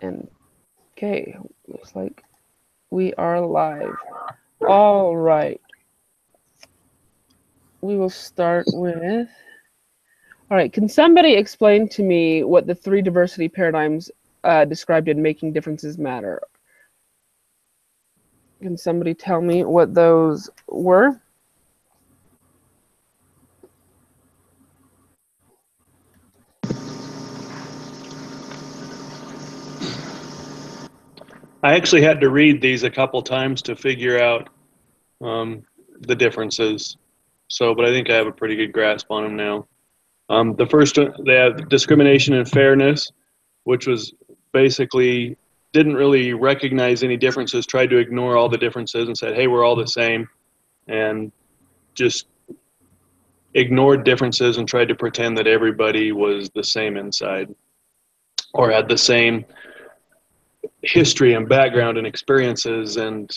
And okay, looks like we are live. All right. We will start with. All right. Can somebody explain to me what the three diversity paradigms described in Making Differences Matter? Can somebody tell me what those were? I actually had to read these a couple times to figure out the differences. But I think I have a pretty good grasp on them now. The first, they have discrimination and fairness, which was basically didn't really recognize any differences, tried to ignore all the differences and said, hey, we're all the same, and just ignored differences and tried to pretend that everybody was the same inside or had the same history and background and experiences and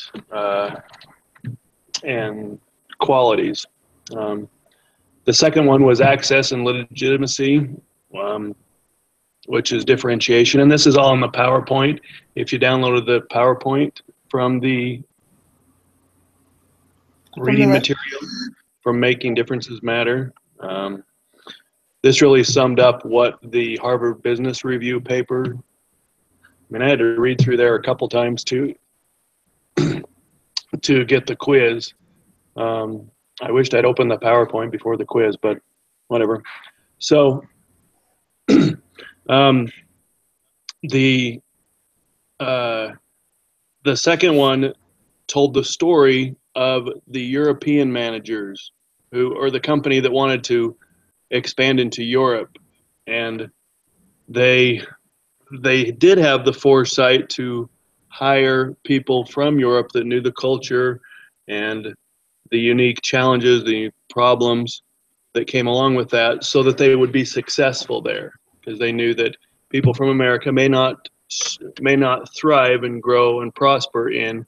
qualities. The second one was access and legitimacy, which is differentiation. And this is all in the PowerPoint. If you downloaded the PowerPoint from the reading material from Making Differences Matter, this really summed up what the Harvard Business Review paper, I mean, I had to read through there a couple times to get the quiz. I wished I'd opened the PowerPoint before the quiz, but whatever. So the second one told the story of the European managers or the company that wanted to expand into Europe, and they did have the foresight to hire people from Europe that knew the culture and the unique challenges, the problems that came along with that, so that they would be successful there, because they knew that people from America may not thrive and grow and prosper in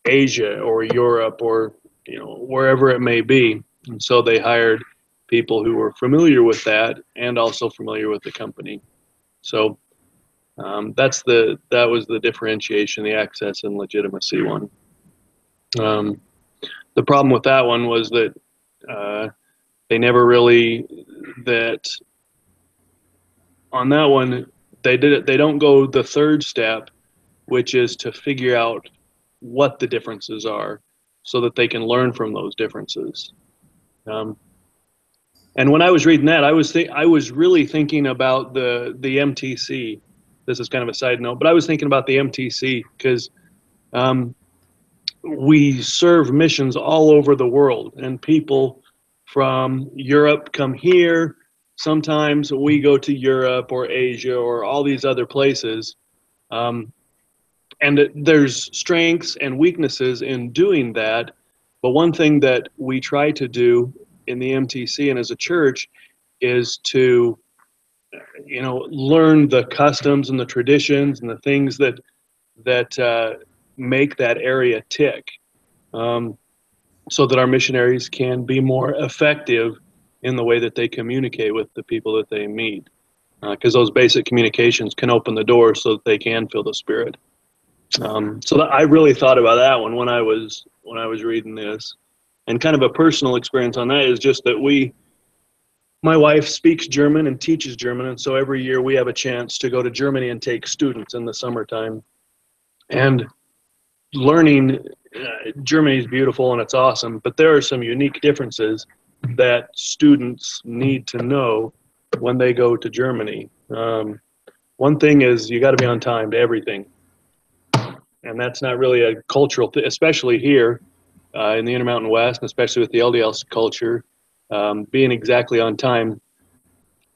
Asia or Europe or wherever it may be. And so they hired people who were familiar with that and also familiar with the company. So that was the differentiation, the access and legitimacy one. The problem with that one was that they never really on that one they don't go the third step, which is to figure out what the differences are so that they can learn from those differences. And when I was reading that, I was really thinking about the MTC. This is kind of a side note, but I was thinking about the MTC because we serve missions all over the world, and people from Europe come here. Sometimes we go to Europe or Asia or all these other places. And there's strengths and weaknesses in doing that. But one thing that we try to do in the MTC and as a church is to, learn the customs and the traditions and the things that make that area tick, so that our missionaries can be more effective in the way that they communicate with the people that they meet. Because those basic communications can open the door so that they can feel the Spirit. I really thought about that one when I was reading this, and kind of a personal experience on that is just that my wife speaks German and teaches German, and so every year we have a chance to go to Germany and take students in the summertime. And learning Germany is beautiful and it's awesome, but there are some unique differences that students need to know when they go to Germany. One thing is you got to be on time to everything. And that's not really a cultural thing, especially here in the Intermountain West, and especially with the LDL culture. Being exactly on time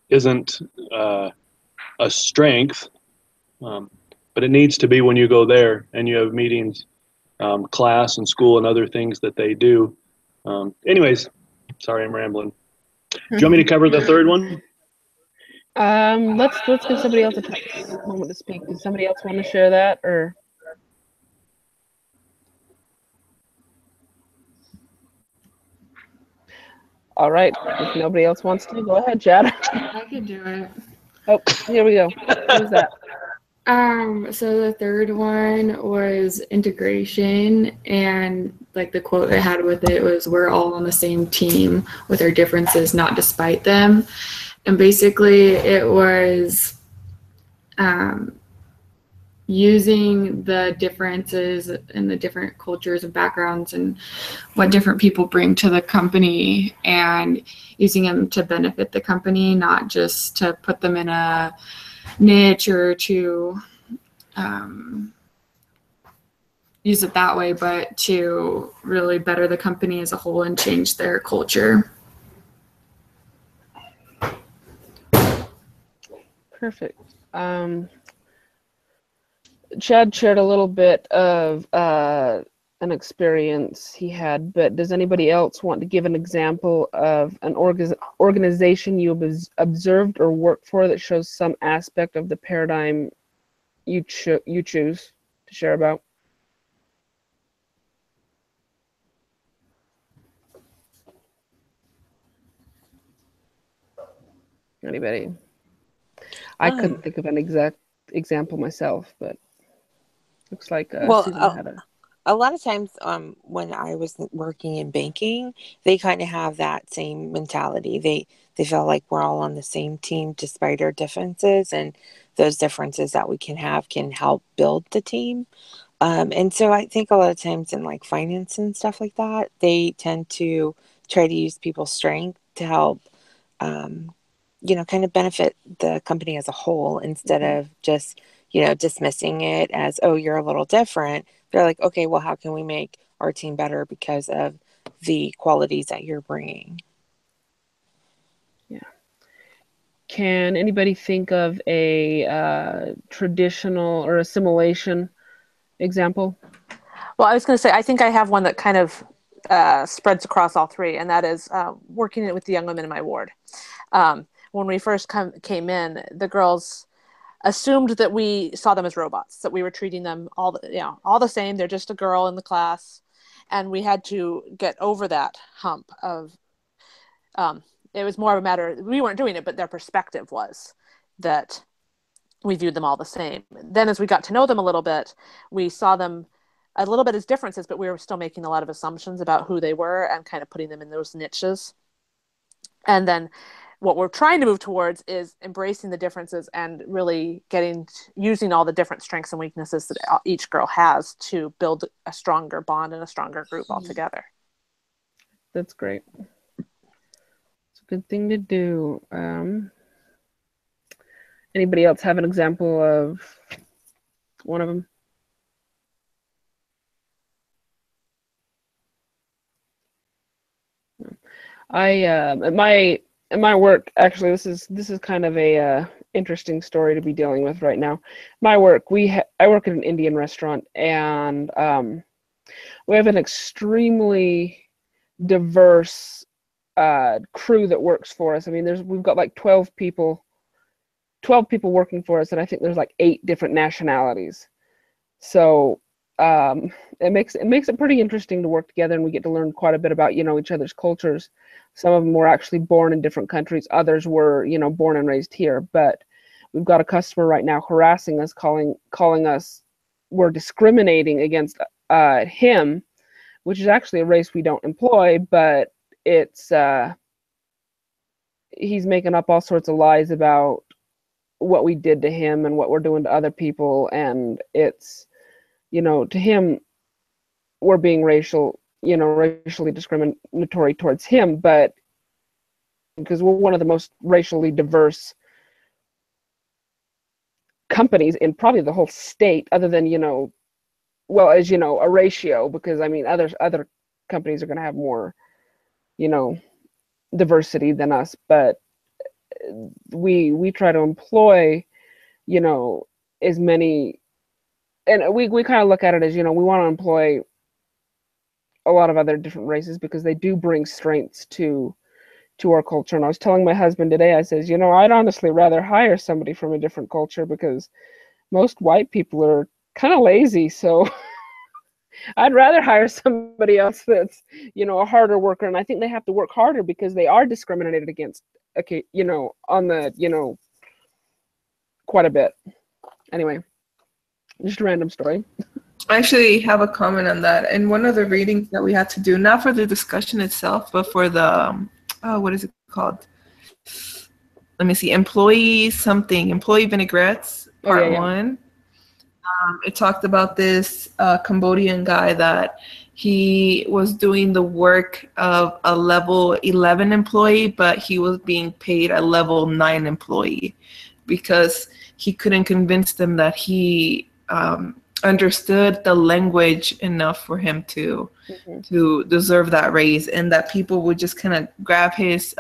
isn't a strength, but it needs to be when you go there and you have meetings, class and school and other things that they do. Anyways, sorry, I'm rambling. Do you want me to cover the third one? Let's give somebody else a moment to speak. Does somebody else want to share that, or? All right. If nobody else wants to, go ahead, Chad. I could do it. Oh, here we go. Who's that? So the third one was integration, and like the quote I had with it was, "We're all on the same team with our differences, not despite them." And basically, it was um, using the differences and the different cultures and backgrounds and what different people bring to the company, and using them to benefit the company, not just to put them in a niche or to um, use it that way, but to really better the company as a whole and change their culture. Perfect. Chad shared a little bit of an experience he had, but does anybody else want to give an example of an organization you have observed or worked for that shows some aspect of the paradigm you choose to share about? Anybody? I couldn't think of an exact example myself, but looks like Well, Susan had a lot of times when I was working in banking, they kind of have that same mentality. They feel like we're all on the same team despite our differences, and those differences that we can have can help build the team. And so I think a lot of times in like finance and stuff like that, they tend to try to use people's strength to help, um, kind of benefit the company as a whole instead of just, dismissing it as, oh, you're a little different. They're like, okay, well, how can we make our team better because of the qualities that you're bringing? Yeah. Can anybody think of a traditional or assimilation example? Well, I was going to say, I think I have one that kind of spreads across all three, and that is working with the young women in my ward. When we first came in, the girls assumed that we saw them as robots, that we were treating them all the same. They're just a girl in the class, and we had to get over that hump of. It was more of a matter, we weren't doing it, but their perspective was that we viewed them all the same. Then as we got to know them a little bit, we saw them a little bit as differences, but we were still making a lot of assumptions about who they were and kind of putting them in those niches. And then what we're trying to move towards is embracing the differences and really using all the different strengths and weaknesses that each girl has to build a stronger bond and a stronger group altogether. That's great. It's a good thing to do. Anybody else have an example of one of them? At my work, actually, this is kind of a interesting story to be dealing with right now. My work, I work at an Indian restaurant, and we have an extremely diverse crew that works for us. I mean, we've got like 12 people working for us, and I think there's like 8 different nationalities. So it makes it pretty interesting to work together, and we get to learn quite a bit about each other's cultures. Some of them were actually born in different countries. Others were born and raised here. But we've got a customer right now harassing us, calling us. We're discriminating against him, which is actually a race we don't employ, but it's he's making up all sorts of lies about what we did to him and what we're doing to other people, and it's to him we're being racially discriminatory towards him, but because we're one of the most racially diverse companies in probably the whole state, other than as a ratio, because I mean other companies are going to have more diversity than us, but we try to employ as many, and we kind of look at it as we want to employ a lot of other different races because they do bring strengths to our culture. And I was telling my husband today, I says, I'd honestly rather hire somebody from a different culture because most white people are kind of lazy, so I'd rather hire somebody else that's a harder worker. And I think they have to work harder because they are discriminated against, okay, on the quite a bit. Anyway, Just a random story. I actually have a comment on that. And one of the readings that we had to do, not for the discussion itself, but for the, what is it called? Let me see, employee vinaigrettes, part one. It talked about this Cambodian guy that he was doing the work of a level 11 employee, but he was being paid a level 9 employee because he couldn't convince them that he understood the language enough for him to deserve that raise, and that people would just kind of grab his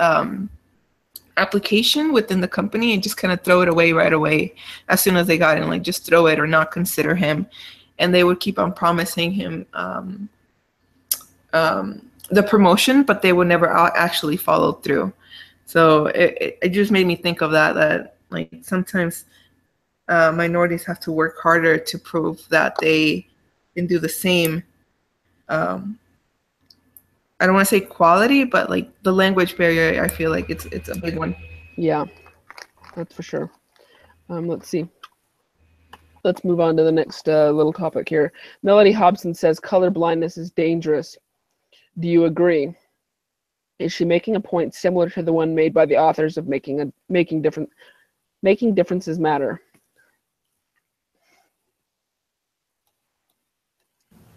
application within the company and just kind of throw it away right away as soon as they got in, like just throw it or not consider him. And they would keep on promising him the promotion, but they would never actually follow through. So it just made me think of that like sometimes minorities have to work harder to prove that they can do the same. I don't want to say quality, but like the language barrier, I feel like it's a big one. Yeah, that's for sure. Let's see. Let's move on to the next little topic here. Melody Hobson says color blindness is dangerous. Do you agree? Is she making a point similar to the one made by the authors of making differences matter?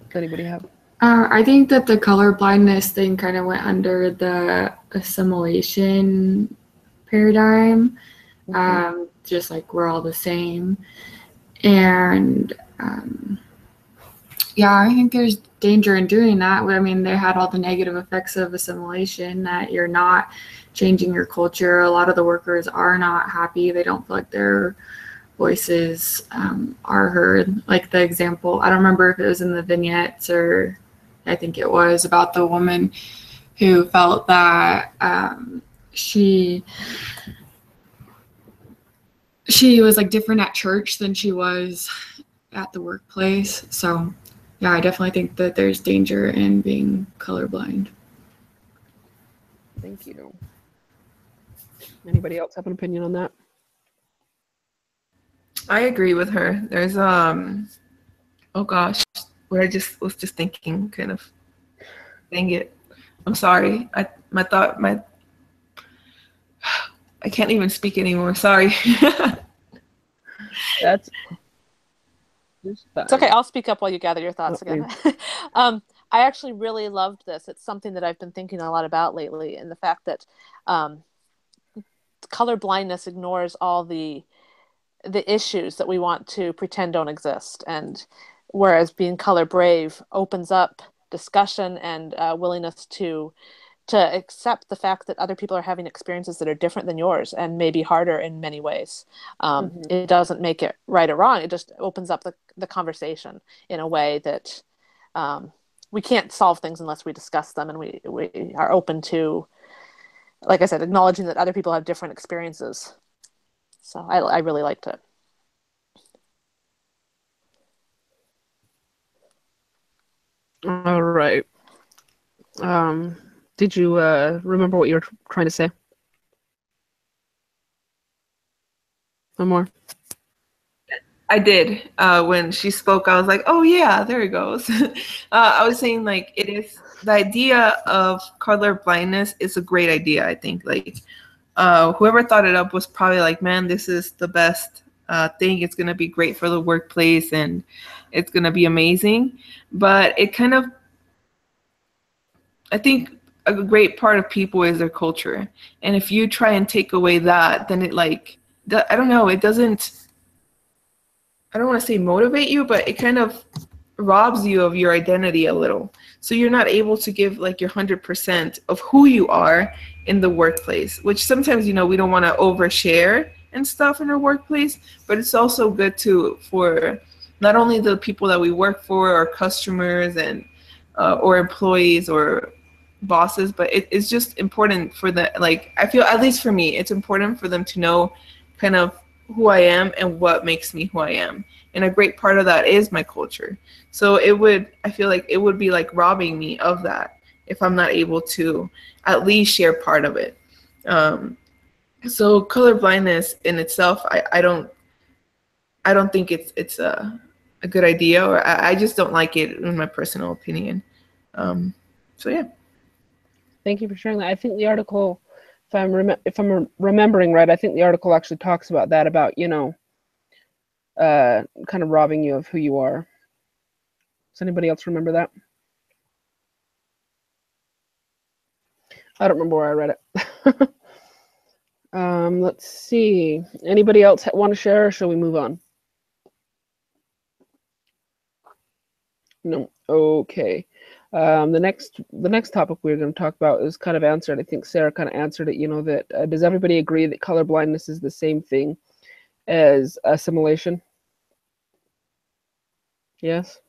Does anybody have? I think that the color blindness thing kind of went under the assimilation paradigm, just like we're all the same. And yeah, I think there's danger in doing that. I mean, they had all the negative effects of assimilation, that you're not changing your culture. A lot of the workers are not happy. They don't feel like their voices are heard. Like the example, I don't remember if it was in the vignettes or I think it was about the woman who felt that she was like different at church than she was at the workplace. So yeah, I definitely think that there's danger in being colorblind. Thank you. Anybody else have an opinion on that? I agree with her. There's oh gosh, what I was just thinking, kind of. Dang it. I'm sorry. I can't even speak anymore. Sorry. That's it's okay. I'll speak up while you gather your thoughts again. I actually really loved this. It's something that I've been thinking a lot about lately, and the fact that color blindness ignores all the issues that we want to pretend don't exist, and whereas being color brave opens up discussion and willingness to accept the fact that other people are having experiences that are different than yours and maybe harder in many ways. It doesn't make it right or wrong. It just opens up the conversation in a way that we can't solve things unless we discuss them, and we are open to, like I said, acknowledging that other people have different experiences. So I really liked it. All right. Did you remember what you were trying to say? One more. I did. When she spoke, I was like, oh yeah, there it goes. I was saying like it is the idea of color blindness is a great idea. I think like whoever thought it up was probably like, man, this is the best thing. It's gonna be great for the workplace and it's gonna be amazing. But it kind of, I think a great part of people is their culture, and if you try and take away that, then it like, I don't know, it doesn't. I don't want to say motivate you, but it kind of robs you of your identity a little. So you're not able to give like your 100% of who you are in the workplace, which sometimes, you know, we don't want to overshare and stuff in our workplace, but it's also good for not only the people that we work for, our customers and or employees or bosses, but it's just important for the, like, I feel, at least for me, it's important for them to know kind of who I am and what makes me who I am. And a great part of that is my culture. So I feel like it would be like robbing me of that if I'm not able to at least share part of it. So color blindness in itself, I don't think it's a good idea, or I just don't like it in my personal opinion. So yeah. Thank you for sharing that. I think the article, if I'm remembering right, I think the article actually talks about that, about, you know, kind of robbing you of who you are. Does anybody else remember that? I don't remember where I read it. Let's see. Anybody else want to share, or shall we move on? No. Okay. The next topic we're going to talk about is kind of answered. I think Sarah kind of answered it. You know, that does everybody agree that color blindness is the same thing as assimilation? Yes.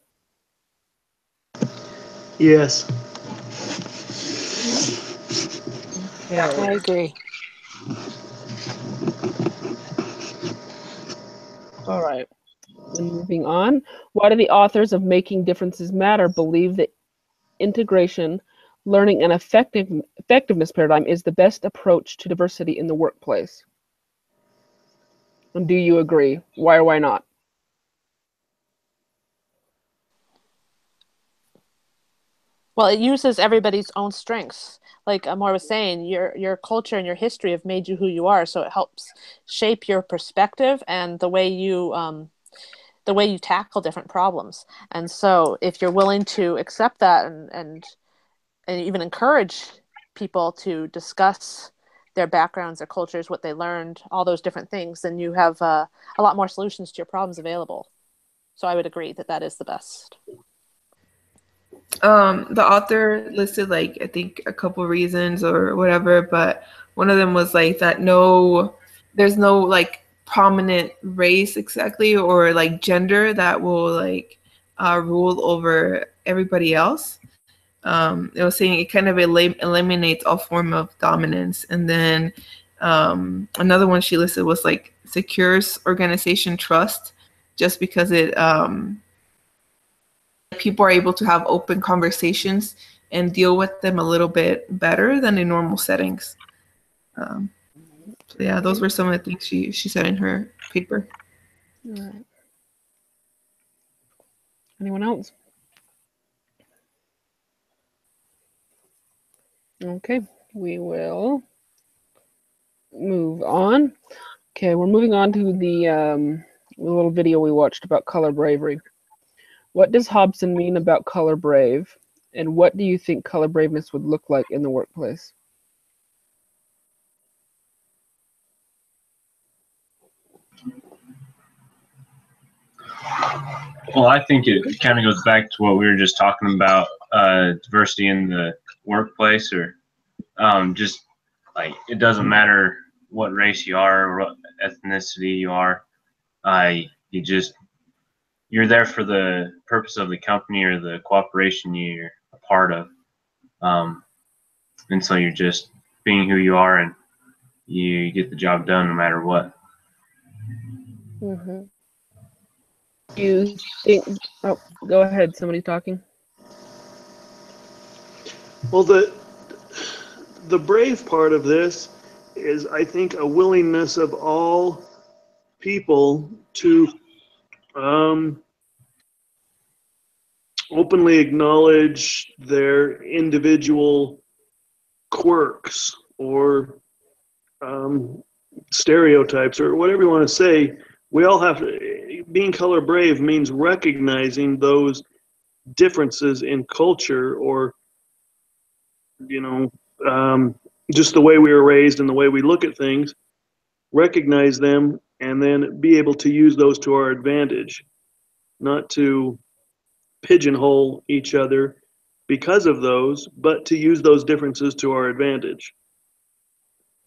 Yes. Okay. I agree. All right. And moving on. Why do the authors of Making Differences Matter believe that integration, learning, and effectiveness paradigm is the best approach to diversity in the workplace? And do you agree? Why or why not? Well, it uses everybody's own strengths. Like Amor was saying, your culture and your history have made you who you are, so it helps shape your perspective and the way you tackle different problems. And so, if you're willing to accept that and even encourage people to discuss their backgrounds, their cultures, what they learned, all those different things, then you have a lot more solutions to your problems available. So I would agree that that is the best. The author listed, like, I think a couple reasons or whatever, but one of them was like that there's no like prominent race exactly, or like gender that will like rule over everybody else. It was saying it kind of eliminates all form of dominance. And then another one she listed was like secures organization trust, just because it people are able to have open conversations and deal with them a little bit better than in normal settings. So yeah, those were some of the things she said in her paper. All right. Anyone else? Okay, we will move on. Okay, we're moving on to the little video we watched about color bravery. What does Hobson mean about color brave, and what do you think color braveness would look like in the workplace? Well, I think it kind of goes back to what we were just talking about, diversity in the workplace, or just like it doesn't matter what race you are or what ethnicity you are. You're there for the purpose of the company or the cooperation you're a part of, and so you're just being who you are, and you get the job done no matter what. Mm-hmm. You think? Oh, go ahead. Somebody's talking. Well, the brave part of this is, I think, a willingness of all people to openly acknowledge their individual quirks or stereotypes or whatever you want to say. We all have to, being color brave means recognizing those differences in culture, or just the way we were raised and the way we look at things, recognize them, and then be able to use those to our advantage, not to pigeonhole each other because of those, but to use those differences to our advantage.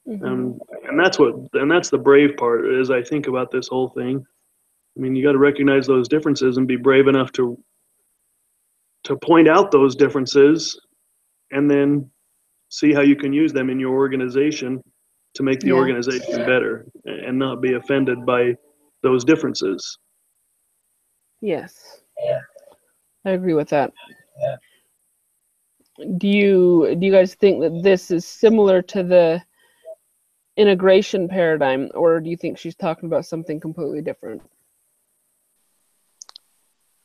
Mm-hmm. And that's the brave part, as I think about this whole thing. I mean, you got to recognize those differences and be brave enough to point out those differences, and then see how you can use them in your organization to make the organization better, and not be offended by those differences. Yes, I agree with that. Do you guys think that this is similar to the integration paradigm, or do you think she's talking about something completely different?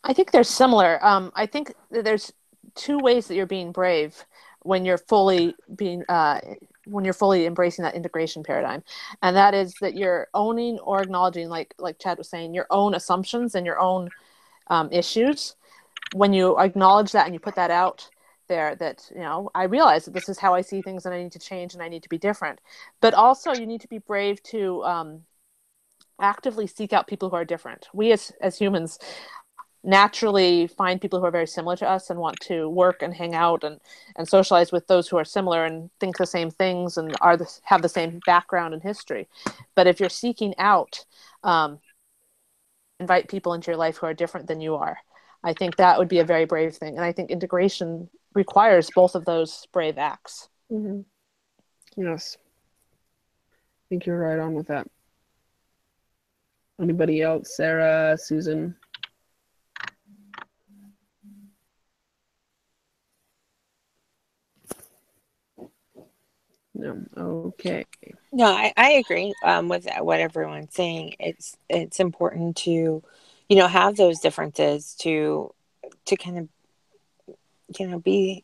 I think they're similar. I think that there's two ways that you're being brave when you're fully embracing that integration paradigm, and that is that you're owning or acknowledging, like Chad was saying, your own assumptions and your own issues. When you acknowledge that and you put that out there, that I realize that this is how I see things, and I need to change, and I need to be different. But also, you need to be brave to actively seek out people who are different. We as humans naturally find people who are very similar to us and want to work and hang out and socialize with those who are similar and think the same things and have the same background and history. But if you're seeking out, invite people into your life who are different than you are, I think that would be a very brave thing. And I think integration requires both of those brave acts. Mm-hmm. Yes. I think you're right on with that. Anybody else? Sarah, Susan? No. Okay. No, I agree with what everyone's saying. It's important to, have those differences to kind of, be,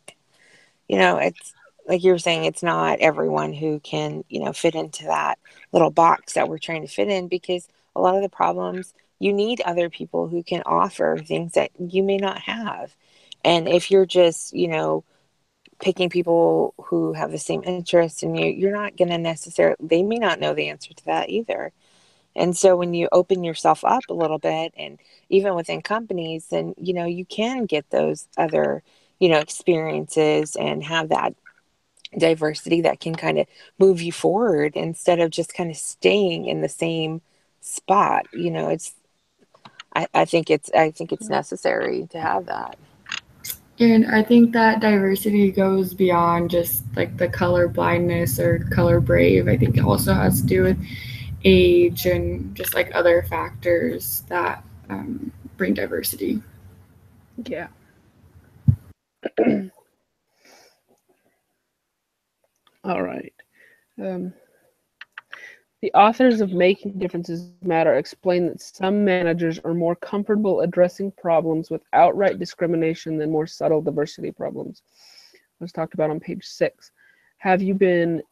it's like you were saying, it's not everyone who can, fit into that little box that we're trying to fit in, because a lot of the problems, you need other people who can offer things that you may not have. And if you're just, picking people who have the same interests and you're not going to necessarily, they may not know the answer to that either. And so when you open yourself up a little bit, and even within companies, then, you can get those other, experiences and have that diversity that can kind of move you forward instead of just kind of staying in the same spot. I think it's necessary to have that. And I think that diversity goes beyond just like the color blindness or color brave. I think it also has to do with age and just like other factors that bring diversity. Yeah. All right. The authors of Making Differences Matter explain that some managers are more comfortable addressing problems with outright discrimination than more subtle diversity problems. It was talked about on page 6. Have you been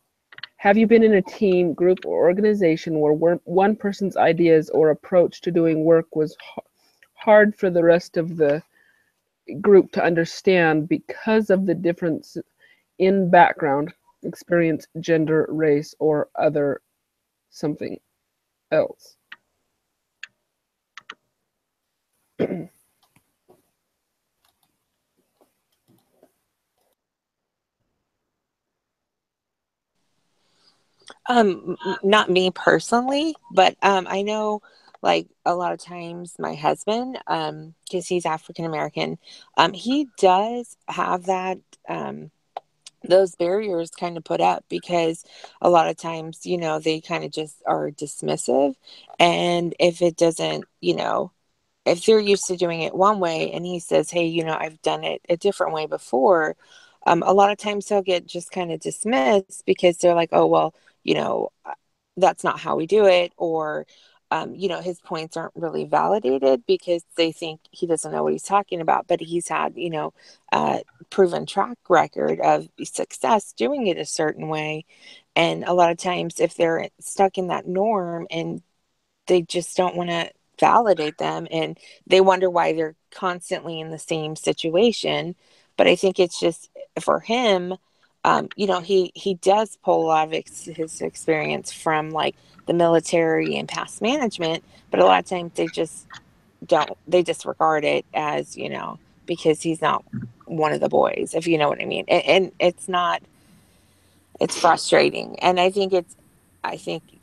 in a team, group, or organization where one person's ideas or approach to doing work was hard for the rest of the group to understand because of the difference in background, experience, gender, race, or other something else? Not me personally, but I know, like, a lot of times my husband, because he's African American, he does have that those barriers kind of put up, because a lot of times, they kind of just are dismissive, and if it doesn't, if they're used to doing it one way and he says, hey, I've done it a different way before, a lot of times he'll get just kind of dismissed because they're like, oh, well, that's not how we do it. Or, his points aren't really validated because they think he doesn't know what he's talking about, but he's had, proven track record of success doing it a certain way. And a lot of times if they're stuck in that norm and they just don't want to validate them, and they wonder why they're constantly in the same situation. But I think it's just for him, he does pull a lot of his experience from like the military and past management, but a lot of times they disregard it as, because he's not one of the boys, if you know what I mean. And it's frustrating. And I think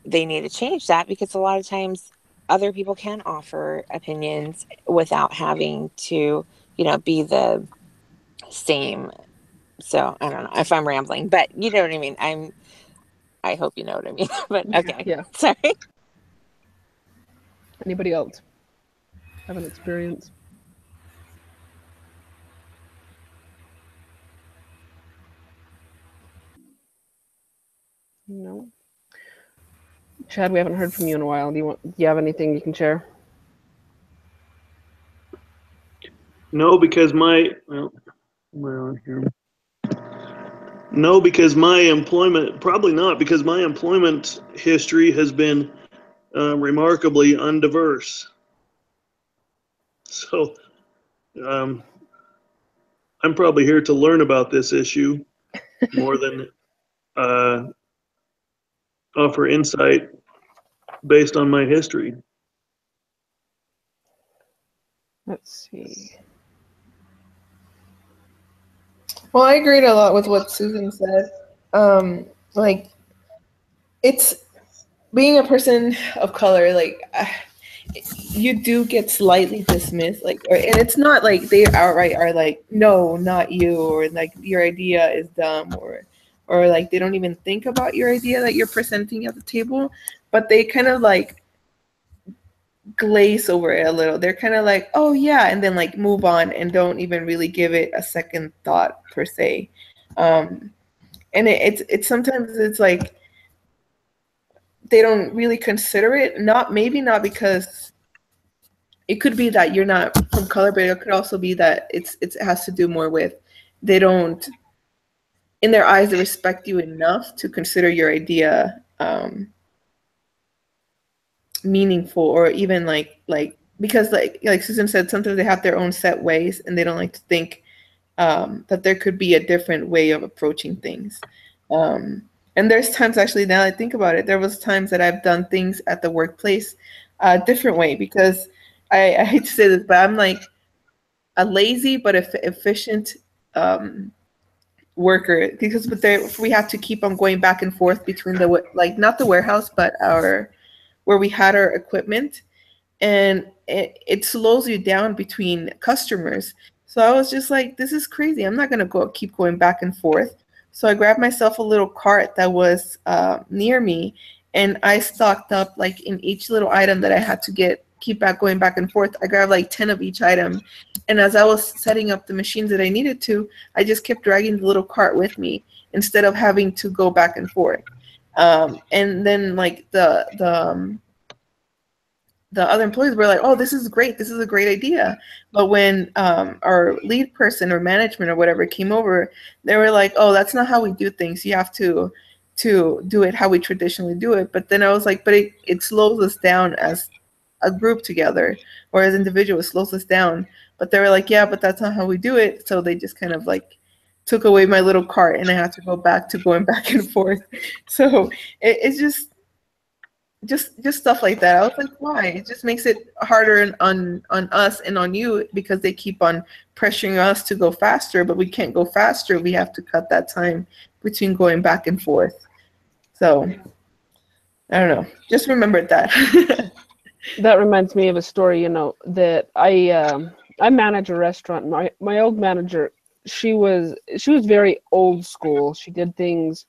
they need to change that, because a lot of times other people can offer opinions without having to, be the same. So I don't know if I'm rambling, but you know what I mean. I hope you know what I mean. But okay. Yeah. Sorry. Anybody else have an experience? No. Chad, we haven't heard from you in a while. Do you have anything you can share? No, because my well, where on here? No, because my employment probably not because my employment history has been remarkably undiverse. So um, I'm probably here to learn about this issue more than uh, offer insight based on my history. Let's see. Well, I agreed a lot with what Susan said. Like, it's being a person of color, like, you do get slightly dismissed, like, and it's not like they outright are like, no, not you, or like your idea is dumb, or like they don't even think about your idea that you're presenting at the table, but they kind of like glaze over it a little. They're kind of like, oh yeah, and then like move on and don't even really give it a second thought per se. And it's sometimes it's like they don't really consider it. Not because it could be that you're not from color, but it could also be that it has to do more with they don't, in their eyes, they respect you enough to consider your idea meaningful, or even like because like Susan said, sometimes they have their own set ways and they don't like to think that there could be a different way of approaching things. And there's times, actually, now that I think about it, there was times that I've done things at the workplace a different way, because I hate to say this, but I'm like a lazy but efficient worker, because we have to keep on going back and forth between like not the warehouse, but where we had our equipment, and it slows you down between customers. So I was just like, this is crazy. I'm not gonna keep going back and forth. So I grabbed myself a little cart that was near me, and I stocked up like in each little item that I had to keep going back and forth. I grabbed like 10 of each item, and as I was setting up the machines that I needed to, I just kept dragging the little cart with me instead of having to go back and forth. And then like the other employees were like, oh, this is great. This is a great idea. But when our lead person or management or whatever came over, they were like, oh, that's not how we do things. You have to do it how we traditionally do it. But then I was like, but it slows us down as a group together, or as individuals, slows us down. But they were like, yeah, but that's not how we do it. So they just kind of like took away my little cart, and I had to go back to going back and forth. So it's just stuff like that. I was like, why? It just makes it harder on us and on you, because they keep on pressuring us to go faster, but we can't go faster. We have to cut that time between going back and forth. So I don't know. Just remembered that. That reminds me of a story, that I manage a restaurant. My old manager, she was very old school. She did things,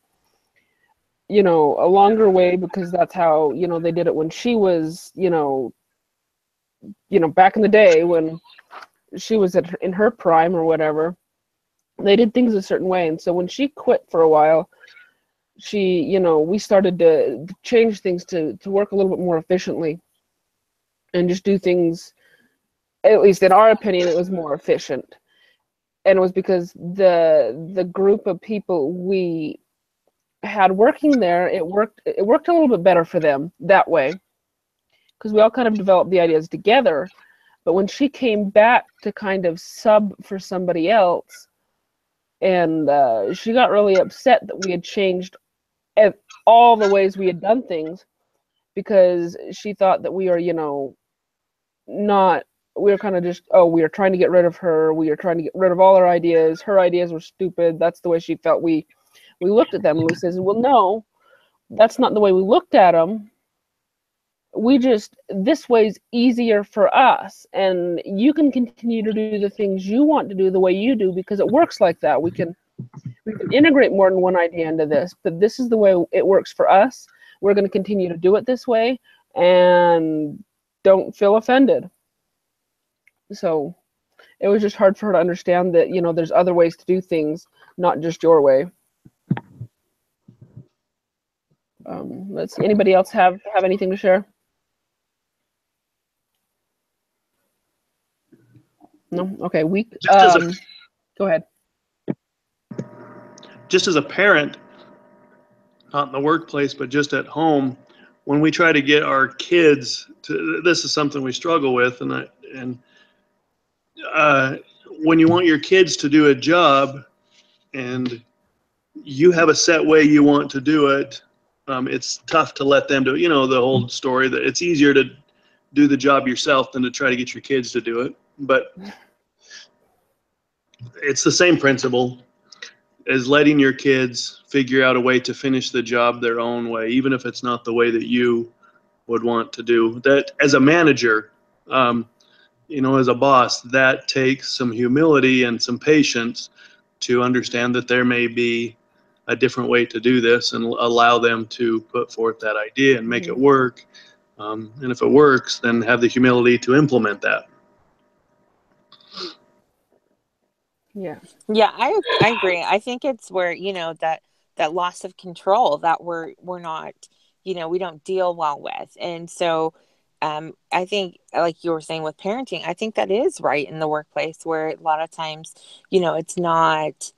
a longer way, because that's how, they did it when she was, back in the day when she was in her prime or whatever. They did things a certain way. And so when she quit for a while, we started to change things to work a little bit more efficiently and just do things, at least in our opinion, it was more efficient. And it was because the group of people we had working there, it worked a little bit better for them that way, because we all kind of developed the ideas together. But when she came back to kind of sub for somebody else, and she got really upset that we had changed all the ways we had done things, because she thought that we are, not, we were kind of just, oh, we are trying to get rid of her. We are trying to get rid of all our ideas. Her ideas were stupid. That's the way she felt. We looked at them, and we says, well, no, that's not the way we looked at them. This way's easier for us, and you can continue to do the things you want to do the way you do, because it works like that. We can integrate more than one idea into this, but this is the way it works for us. We're going to continue to do it this way, and don't feel offended. So it was just hard for her to understand that, there's other ways to do things, not just your way. Let's see. Anybody else have anything to share? No? Okay, Just as a go ahead. just as a parent, not in the workplace, but just at home, when we try to get our kids to, this is something we struggle with, and uh, when you want your kids to do a job and you have a set way you want to do it, it's tough to let them do it. You know, the whole story that it's easier to do the job yourself than to try to get your kids to do it. But it's the same principle as letting your kids figure out a way to finish the job their own way, even if it's not the way that you would want to do. That as a manager, you know, as a boss, that takes some humility and some patience to understand that there may be a different way to do this and allow them to put forth that idea and make it work. And if it works, then have the humility to implement that. Yeah. Yeah, I agree. I think it's where, you know, that loss of control that we're not, you know, we don't deal well with. And so I think, like you were saying with parenting, I think that is right in the workplace where a lot of times, you know, it's not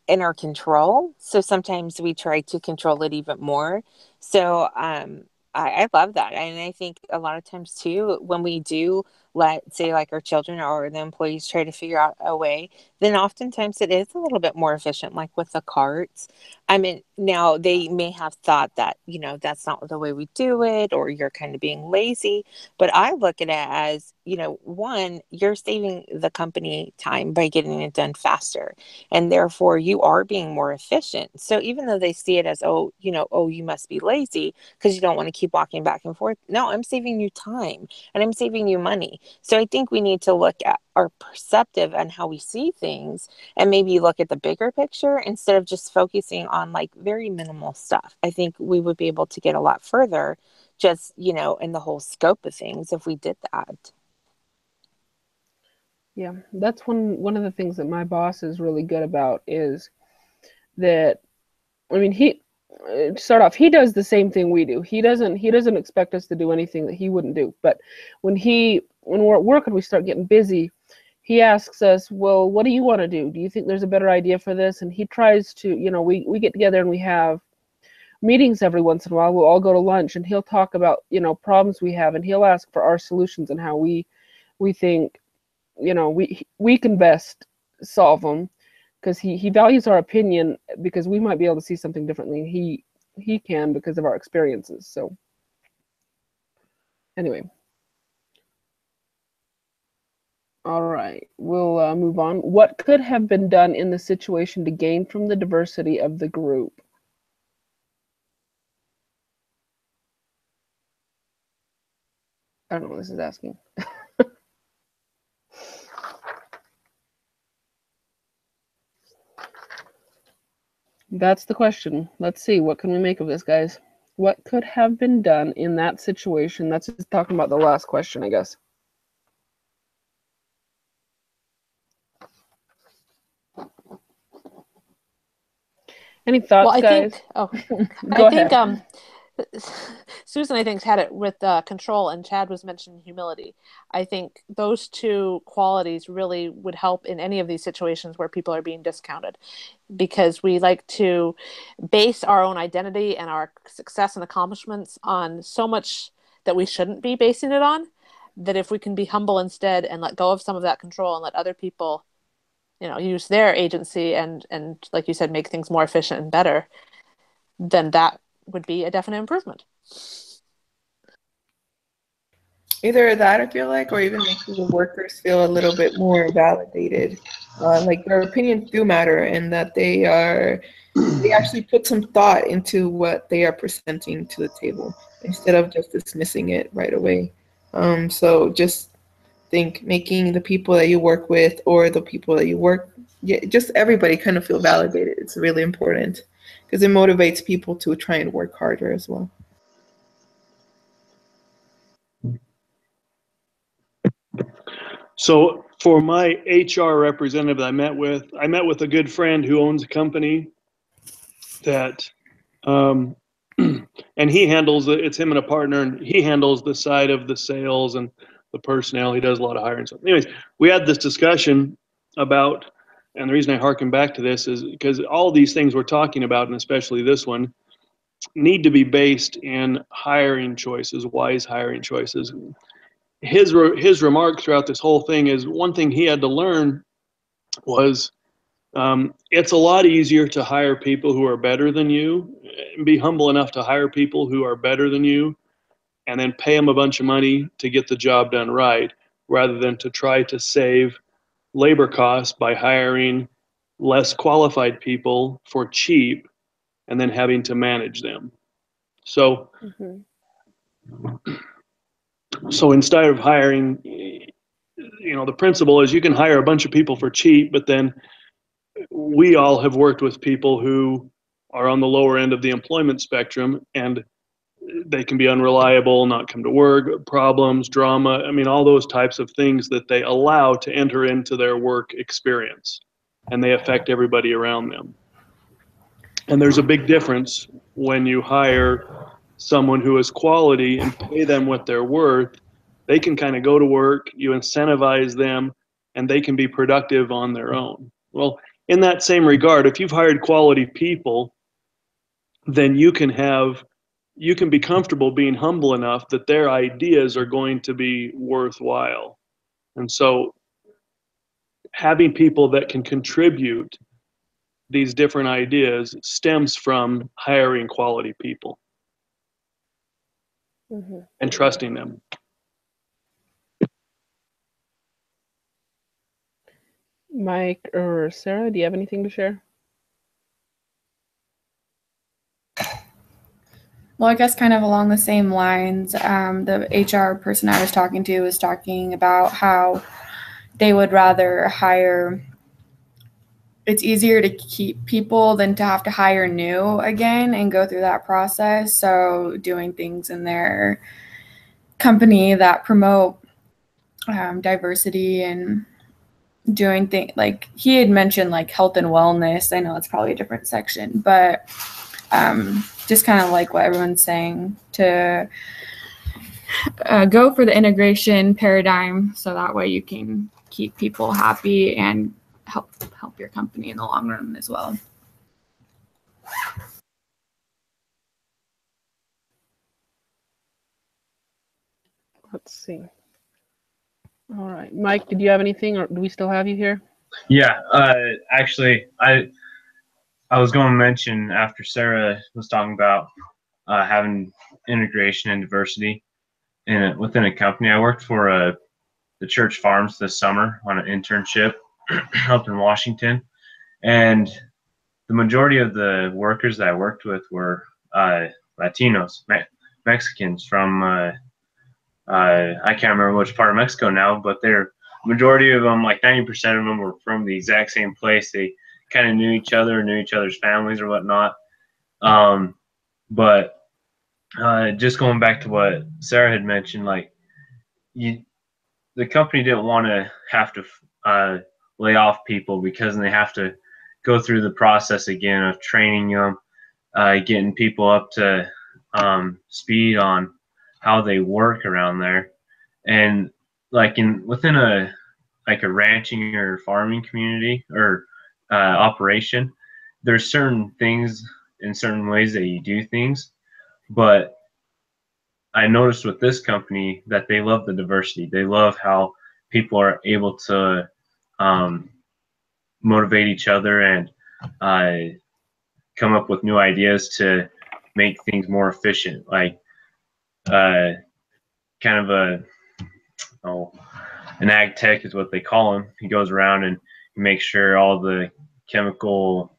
in our control. So sometimes we try to control it even more. So I love that. And I think a lot of times too, when we do let, say, like our children or the employees try to figure out a way, then oftentimes it is a little bit more efficient, like with the carts. I mean, now they may have thought that, you know, that's not the way we do it, or you're kind of being lazy. But I look at it as, you know, one, you're saving the company time by getting it done faster. And therefore you are being more efficient. So even though they see it as, oh, you know, oh, you must be lazy because you don't want to keep walking back and forth. No, I'm saving you time and I'm saving you money. So I think we need to look at our perceptive and how we see things and maybe look at the bigger picture instead of just focusing on like very minimal stuff. I think we would be able to get a lot further just, you know, in the whole scope of things if we did that. Yeah, that's one of the things that my boss is really good about is that, I mean, to start off, he does the same thing we do. He doesn't expect us to do anything that he wouldn't do. But when we're at work and we start getting busy, he asks us, well, what do you want to do? Do you think there's a better idea for this? And he tries to, you know, we get together and we have meetings every once in a while. We'll all go to lunch and he'll talk about, you know, problems we have, and he'll ask for our solutions and how we think, you know, we can best solve them, because he values our opinion because we might be able to see something differently. He can because of our experiences. So anyway, all right, we'll move on. What could have been done in the situation to gain from the diversity of the group? I don't know what this is asking. That's the question. Let's see. What can we make of this, guys? What could have been done in that situation? That's just talking about the last question, I guess. Any thoughts, Well, I guys? think, oh, Go I think ahead. Susan, I think, had it with control, and Chad was mentioning humility. I think those two qualities really would help in any of these situations where people are being discounted, because we like to base our own identity and our success and accomplishments on so much that we shouldn't be basing it on, that if we can be humble instead and let go of some of that control and let other people, you know, use their agency and like you said, make things more efficient and better, then that would be a definite improvement. Either that, I feel like, or even making the workers feel a little bit more validated. Like their opinions do matter, and that they actually put some thought into what they are presenting to the table instead of just dismissing it right away. So just think making the people that you work with or the people that you work, yeah, just everybody kind of feel validated. It's really important because it motivates people to try and work harder as well. So for my HR representative I met with a good friend who owns a company that, and he handles it. It's him and a partner, and he handles the side of the sales and the personnel. He does a lot of hiring. So anyways, we had this discussion about, and the reason I harken back to this is because all these things we're talking about, and especially this one, need to be based in hiring choices, wise hiring choices. His remark throughout this whole thing is one thing he had to learn was it's a lot easier to hire people who are better than you, and be humble enough to hire people who are better than you, and then pay them a bunch of money to get the job done right, rather than to try to save labor costs by hiring less qualified people for cheap and then having to manage them. So, so instead of hiring, the principle is you can hire a bunch of people for cheap, but then we all have worked with people who are on the lower end of the employment spectrum, and they can be unreliable, not come to work, problems, drama. I mean, all those types of things that they allow to enter into their work experience, and they affect everybody around them. And there's a big difference when you hire someone who is quality and pay them what they're worth. They can kind of go to work, you incentivize them, and they can be productive on their own. Well, in that same regard, if you've hired quality people, then you can be comfortable being humble enough that their ideas are going to be worthwhile. And so having people that can contribute these different ideas stems from hiring quality people and trusting them. Mike or Sarah, do you have anything to share? Well, I guess kind of along the same lines, the HR person I was talking to was talking about how they would rather hire, it's easier to keep people than to have to hire new again and go through that process. So doing things in their company that promote diversity and doing things like he had mentioned, like health and wellness. I know it's probably a different section, but just kind of like what everyone's saying, to go for the integration paradigm, so that way you can keep people happy and help your company in the long run as well. Let's see. All right, Mike, did you have anything, or do we still have you here? Yeah, actually, I was going to mention, after Sarah was talking about having integration and diversity within a company, I worked for the church farms this summer on an internship up in Washington, and the majority of the workers that I worked with were Latinos, Mexicans from I can't remember which part of Mexico now, but they're majority of them, like 90% of them, were from the exact same place. They kind of knew each other, knew each other's families or whatnot. But just going back to what Sarah had mentioned, like the company didn't want to have to lay off people because they have to go through the process again of training them, getting people up to speed on how they work around there. And like within a ranching or farming community or operation, there's certain things in certain ways that you do things, but I noticed with this company that they love the diversity. They love how people are able to motivate each other and come up with new ideas to make things more efficient. Like kind of an ag tech is what they call him. He goes around and makes sure all the chemical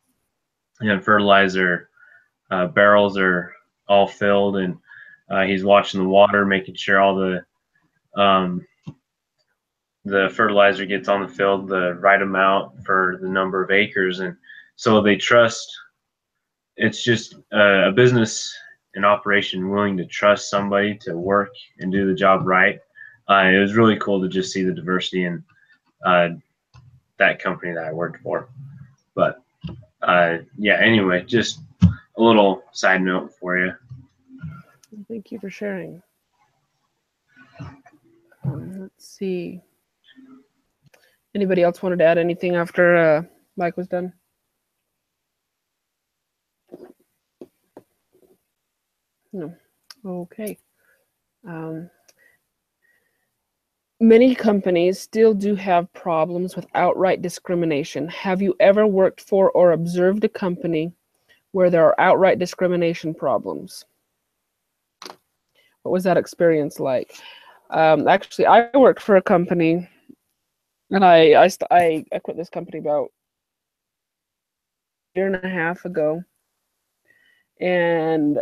and fertilizer barrels are all filled, and he's watching the water, making sure all the fertilizer gets on the field the right amount for the number of acres. And so they trust. It's just a business, an operation willing to trust somebody to work and do the job right. It was really cool to just see the diversity in that company that I worked for. But yeah, anyway, just a little side note for you. Thank you for sharing. Let's see. Anybody else wanted to add anything after Mike was done? No. Okay. Many companies still do have problems with outright discrimination. Have you ever worked for or observed a company where there are outright discrimination problems? What was that experience like? Actually, I worked for a company, and I quit this company about a year and a half ago, and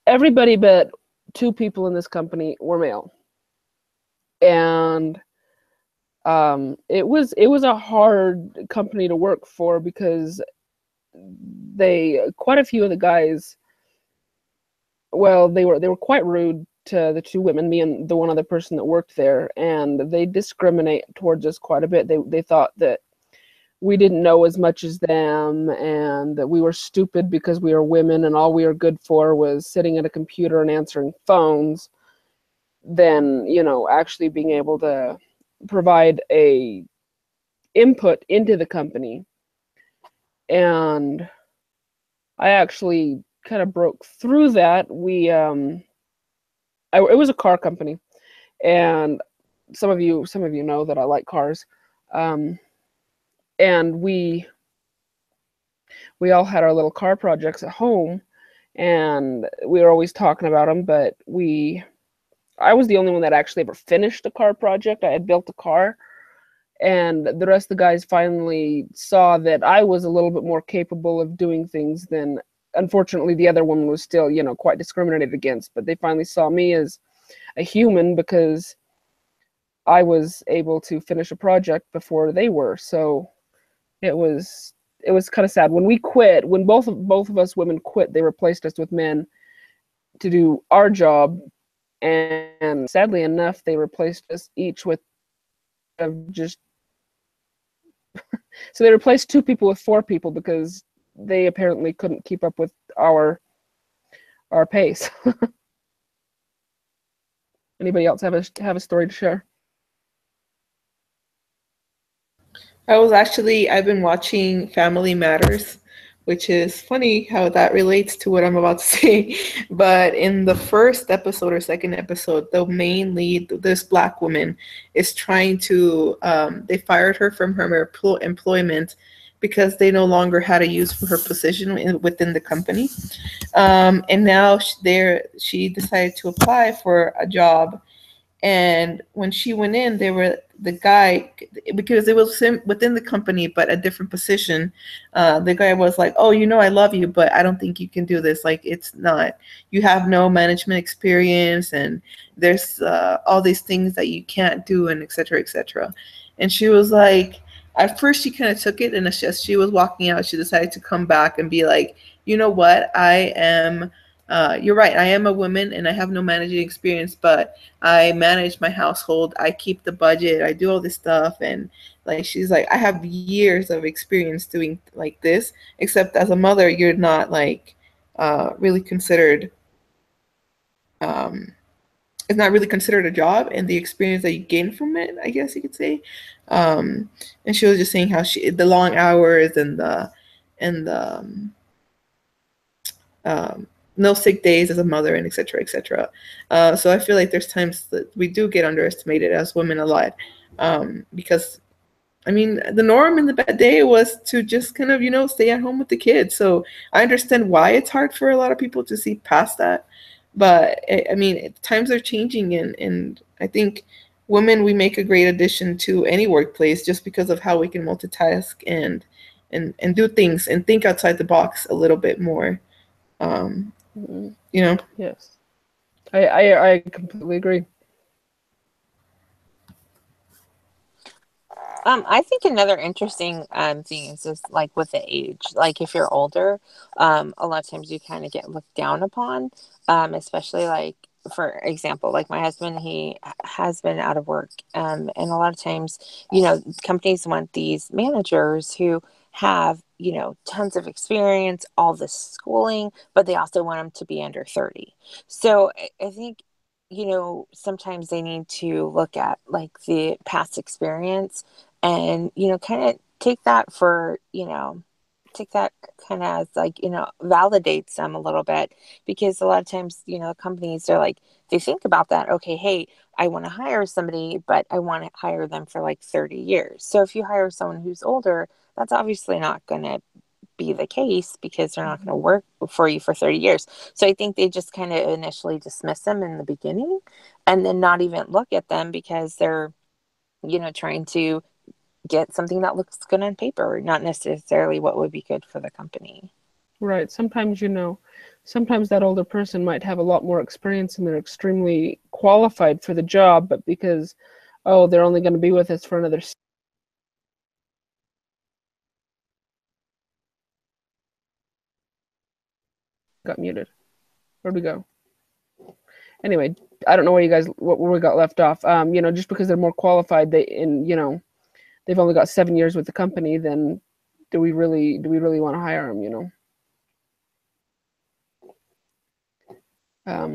everybody but two people in this company were male, and it was a hard company to work for because quite a few of the guys, well, they were quite rude to the two women, me and the one other person that worked there, and they discriminate towards us quite a bit. They thought that we didn't know as much as them, and that we were stupid because we were women, and all we were good for was sitting at a computer and answering phones, than, actually being able to provide a input into the company. And I actually kind of broke through that. It was a car company, and some of you know that I like cars, and we all had our little car projects at home, and we were always talking about them. But I was the only one that actually ever finished a car project. I had built a car, and the rest of the guys finally saw that I was a little bit more capable of doing things than, unfortunately, the other woman was still, quite discriminated against. But they finally saw me as a human because I was able to finish a project before they were. So it was kind of sad. When we quit, when both of us women quit, they replaced us with men to do our job. And sadly enough, they replaced us each with just so they replaced 2 people with 4 people because they apparently couldn't keep up with our pace. Anybody else have a story to share? I've been watching Family Matters, which is funny how that relates to what I'm about to say. But in the first episode or second episode, the main lead, this Black woman, is trying to, they fired her from her employment because they no longer had a use for her position within the company. And now she decided to apply for a job. And when she went in, the guy, because it was within the company, but a different position. The guy was like, "Oh, I love you, but I don't think you can do this. Like, it's not, you have no management experience, and there's all these things that you can't do, and et cetera, et cetera." And she was like, at first she kind of took it, and as she was walking out, she decided to come back and be like, "You know what? You're right. I am a woman and I have no managing experience, but I manage my household. I keep the budget. I do all this stuff." And like, she's like, "I have years of experience doing like this, except as a mother, you're not like really considered. It's not really considered a job, and the experience that you gain from it, I guess you could say." And she was just saying how the long hours and the no sick days as a mother, and et cetera, et cetera. So I feel like there's times that we do get underestimated as women a lot, because, I mean, the norm in the bad day was to just kind of, stay at home with the kids. So I understand why it's hard for a lot of people to see past that. But I mean, times are changing, and I think women, we make a great addition to any workplace just because of how we can multitask and do things and think outside the box a little bit more. Yes, I completely agree. I think another interesting thing is just like with the age. Like if you're older, a lot of times you kind of get looked down upon, especially like, for example, like my husband, he has been out of work, and a lot of times, companies want these managers who have tons of experience, all this schooling, but they also want them to be under 30. So I think, sometimes they need to look at like the past experience and, kind of take that kind of as like, validates them a little bit, because a lot of times, companies are like, they think about that. Okay, hey, I want to hire somebody, but I want to hire them for like 30 years. So if you hire someone who's older, that's obviously not going to be the case, because they're not going to work for you for 30 years. So I think they just kind of initially dismiss them in the beginning and then not even look at them, because they're, trying to get something that looks good on paper, not necessarily what would be good for the company. Right. Sometimes, sometimes that older person might have a lot more experience and they're extremely qualified for the job, but because, oh, they're only going to be with us for another. Got muted. Where'd we go? Anyway, I don't know where we got left off. Just because they're more qualified, they've only got 7 years with the company, then do we really want to hire them?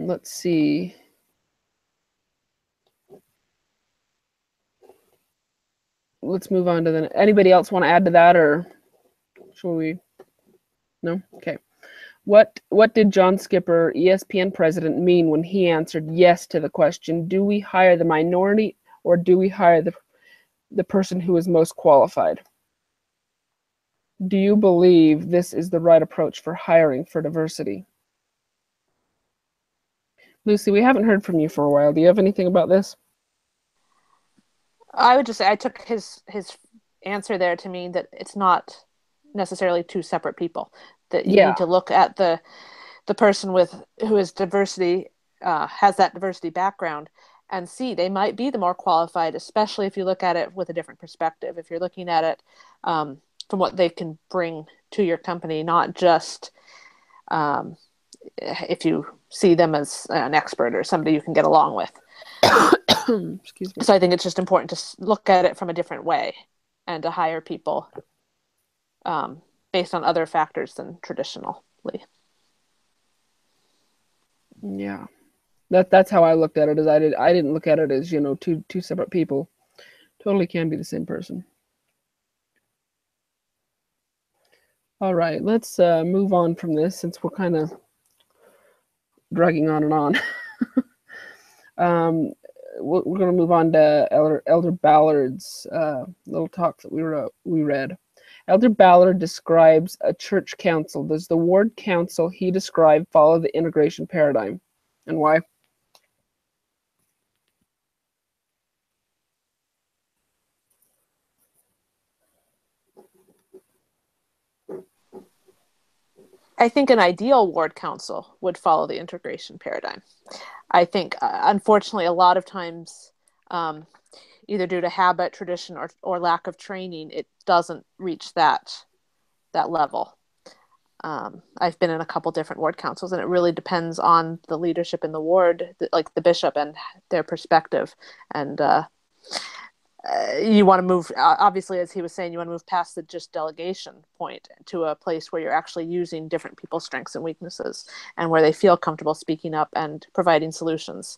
Let's see. Let's move on to anybody else want to add to that, or shall we? No? Okay. What did John Skipper, ESPN president, mean when he answered yes to the question, do we hire the minority or do we hire the person who is most qualified? Do you believe this is the right approach for hiring for diversity? Lucy, we haven't heard from you for a while. Do you have anything about this? I would just say I took his answer there to mean that it's not necessarily two separate people. That you need to look at the person who is diversity, has that diversity background, and see they might be the more qualified, especially if you look at it with a different perspective. If you're looking at it from what they can bring to your company, not just if you see them as an expert or somebody you can get along with. Excuse me. So I think it's just important to look at it from a different way and to hire people based on other factors than traditionally. Yeah, that's how I looked at it. I didn't look at it as two separate people. Totally can be the same person. All right, let's move on from this since we're kind of dragging on and on. We're going to move on to Elder Ballard's little talk that we read. Elder Ballard describes a church council. Does the ward council he described follow the integration paradigm, and why? I think an ideal ward council would follow the integration paradigm. I think, unfortunately, a lot of times, either due to habit, tradition, or lack of training, it doesn't reach that level. I've been in a couple different ward councils, and it really depends on the leadership in the ward, like the bishop and their perspective. And you want to move, obviously, as he was saying, you want to move past the just delegation point to a place where you're actually using different people's strengths and weaknesses and where they feel comfortable speaking up and providing solutions.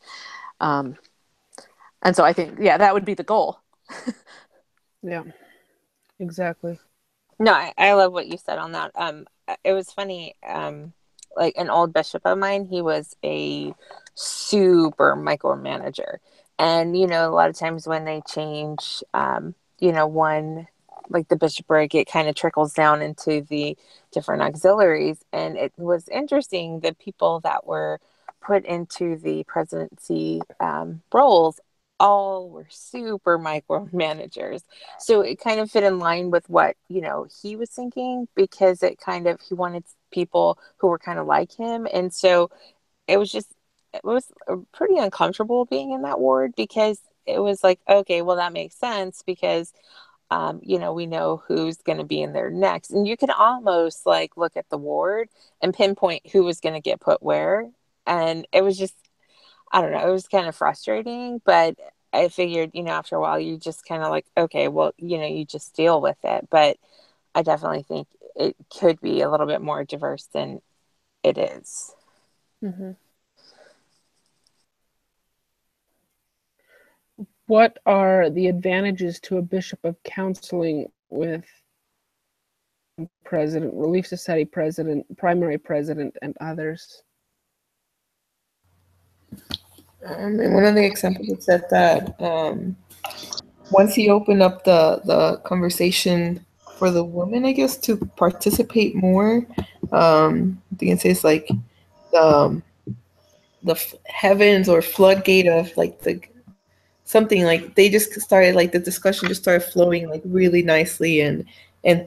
And so I think, that would be the goal. Yeah, exactly. No, I love what you said on that. It was funny. Like an old bishop of mine, he was a super micromanager. And, a lot of times when they change, one, like the bishopric, it kind of trickles down into the different auxiliaries. And it was interesting, the people that were put into the presidency roles all were super micromanagers. So it kind of fit in line with what, he was thinking, because he wanted people who were kind of like him. And so it was pretty uncomfortable being in that ward, because it was like, okay, well, that makes sense, because, we know who's going to be in there next. And you can almost like look at the ward and pinpoint who was going to get put where. And it was just, I don't know, it was kind of frustrating, but I figured, after a while, you just kind of like, okay, well, you just deal with it. But I definitely think it could be a little bit more diverse than it is. Mm-hmm. What are the advantages to a bishop of counseling with president, Relief Society president, primary president, and others? And one of the examples it said that once he opened up the conversation for the women, I guess, to participate more, I think it says like the heavens or floodgate of like the something like they just started like the discussion just started flowing like really nicely, and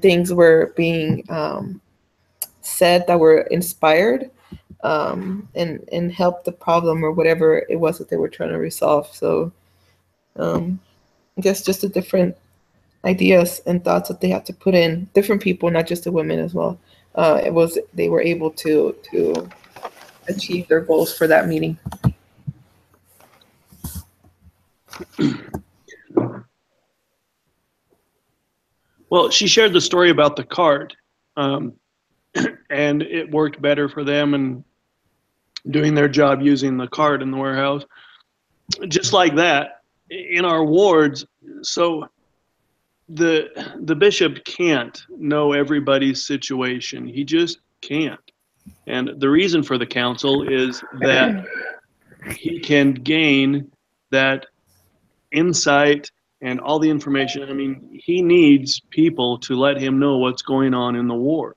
things were being said that were inspired, and helped the problem or whatever it was that they were trying to resolve. So I guess just the different ideas and thoughts that they had to put in, different people, not just the women as well. They were able to achieve their goals for that meeting. Well, she shared the story about the cart, and it worked better for them and doing their job using the cart in the warehouse. Just like that, in our wards, so the bishop can't know everybody's situation. He just can't. And the reason for the council is that he can gain that insight and all the information. I mean, he needs people to let him know what's going on in the ward.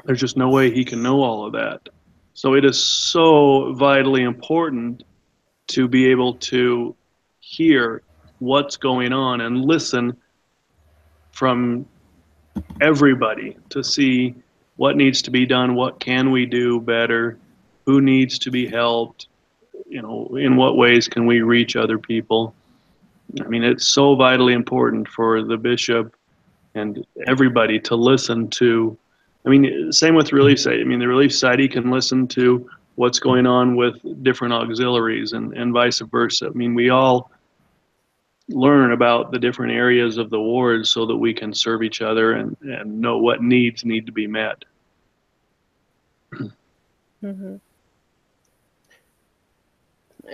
There's just no way he can know all of that. So it is so vitally important to be able to hear what's going on and listen from everybody to see what needs to be done, what can we do better, who needs to be helped, in what ways can we reach other people. I mean, it's so vitally important for the bishop and everybody to listen to. I mean, same with Relief Society. I mean, the Relief Society can listen to what's going on with different auxiliaries and vice versa. I mean, we all learn about the different areas of the ward so that we can serve each other and know what needs need to be met. Mm-hmm.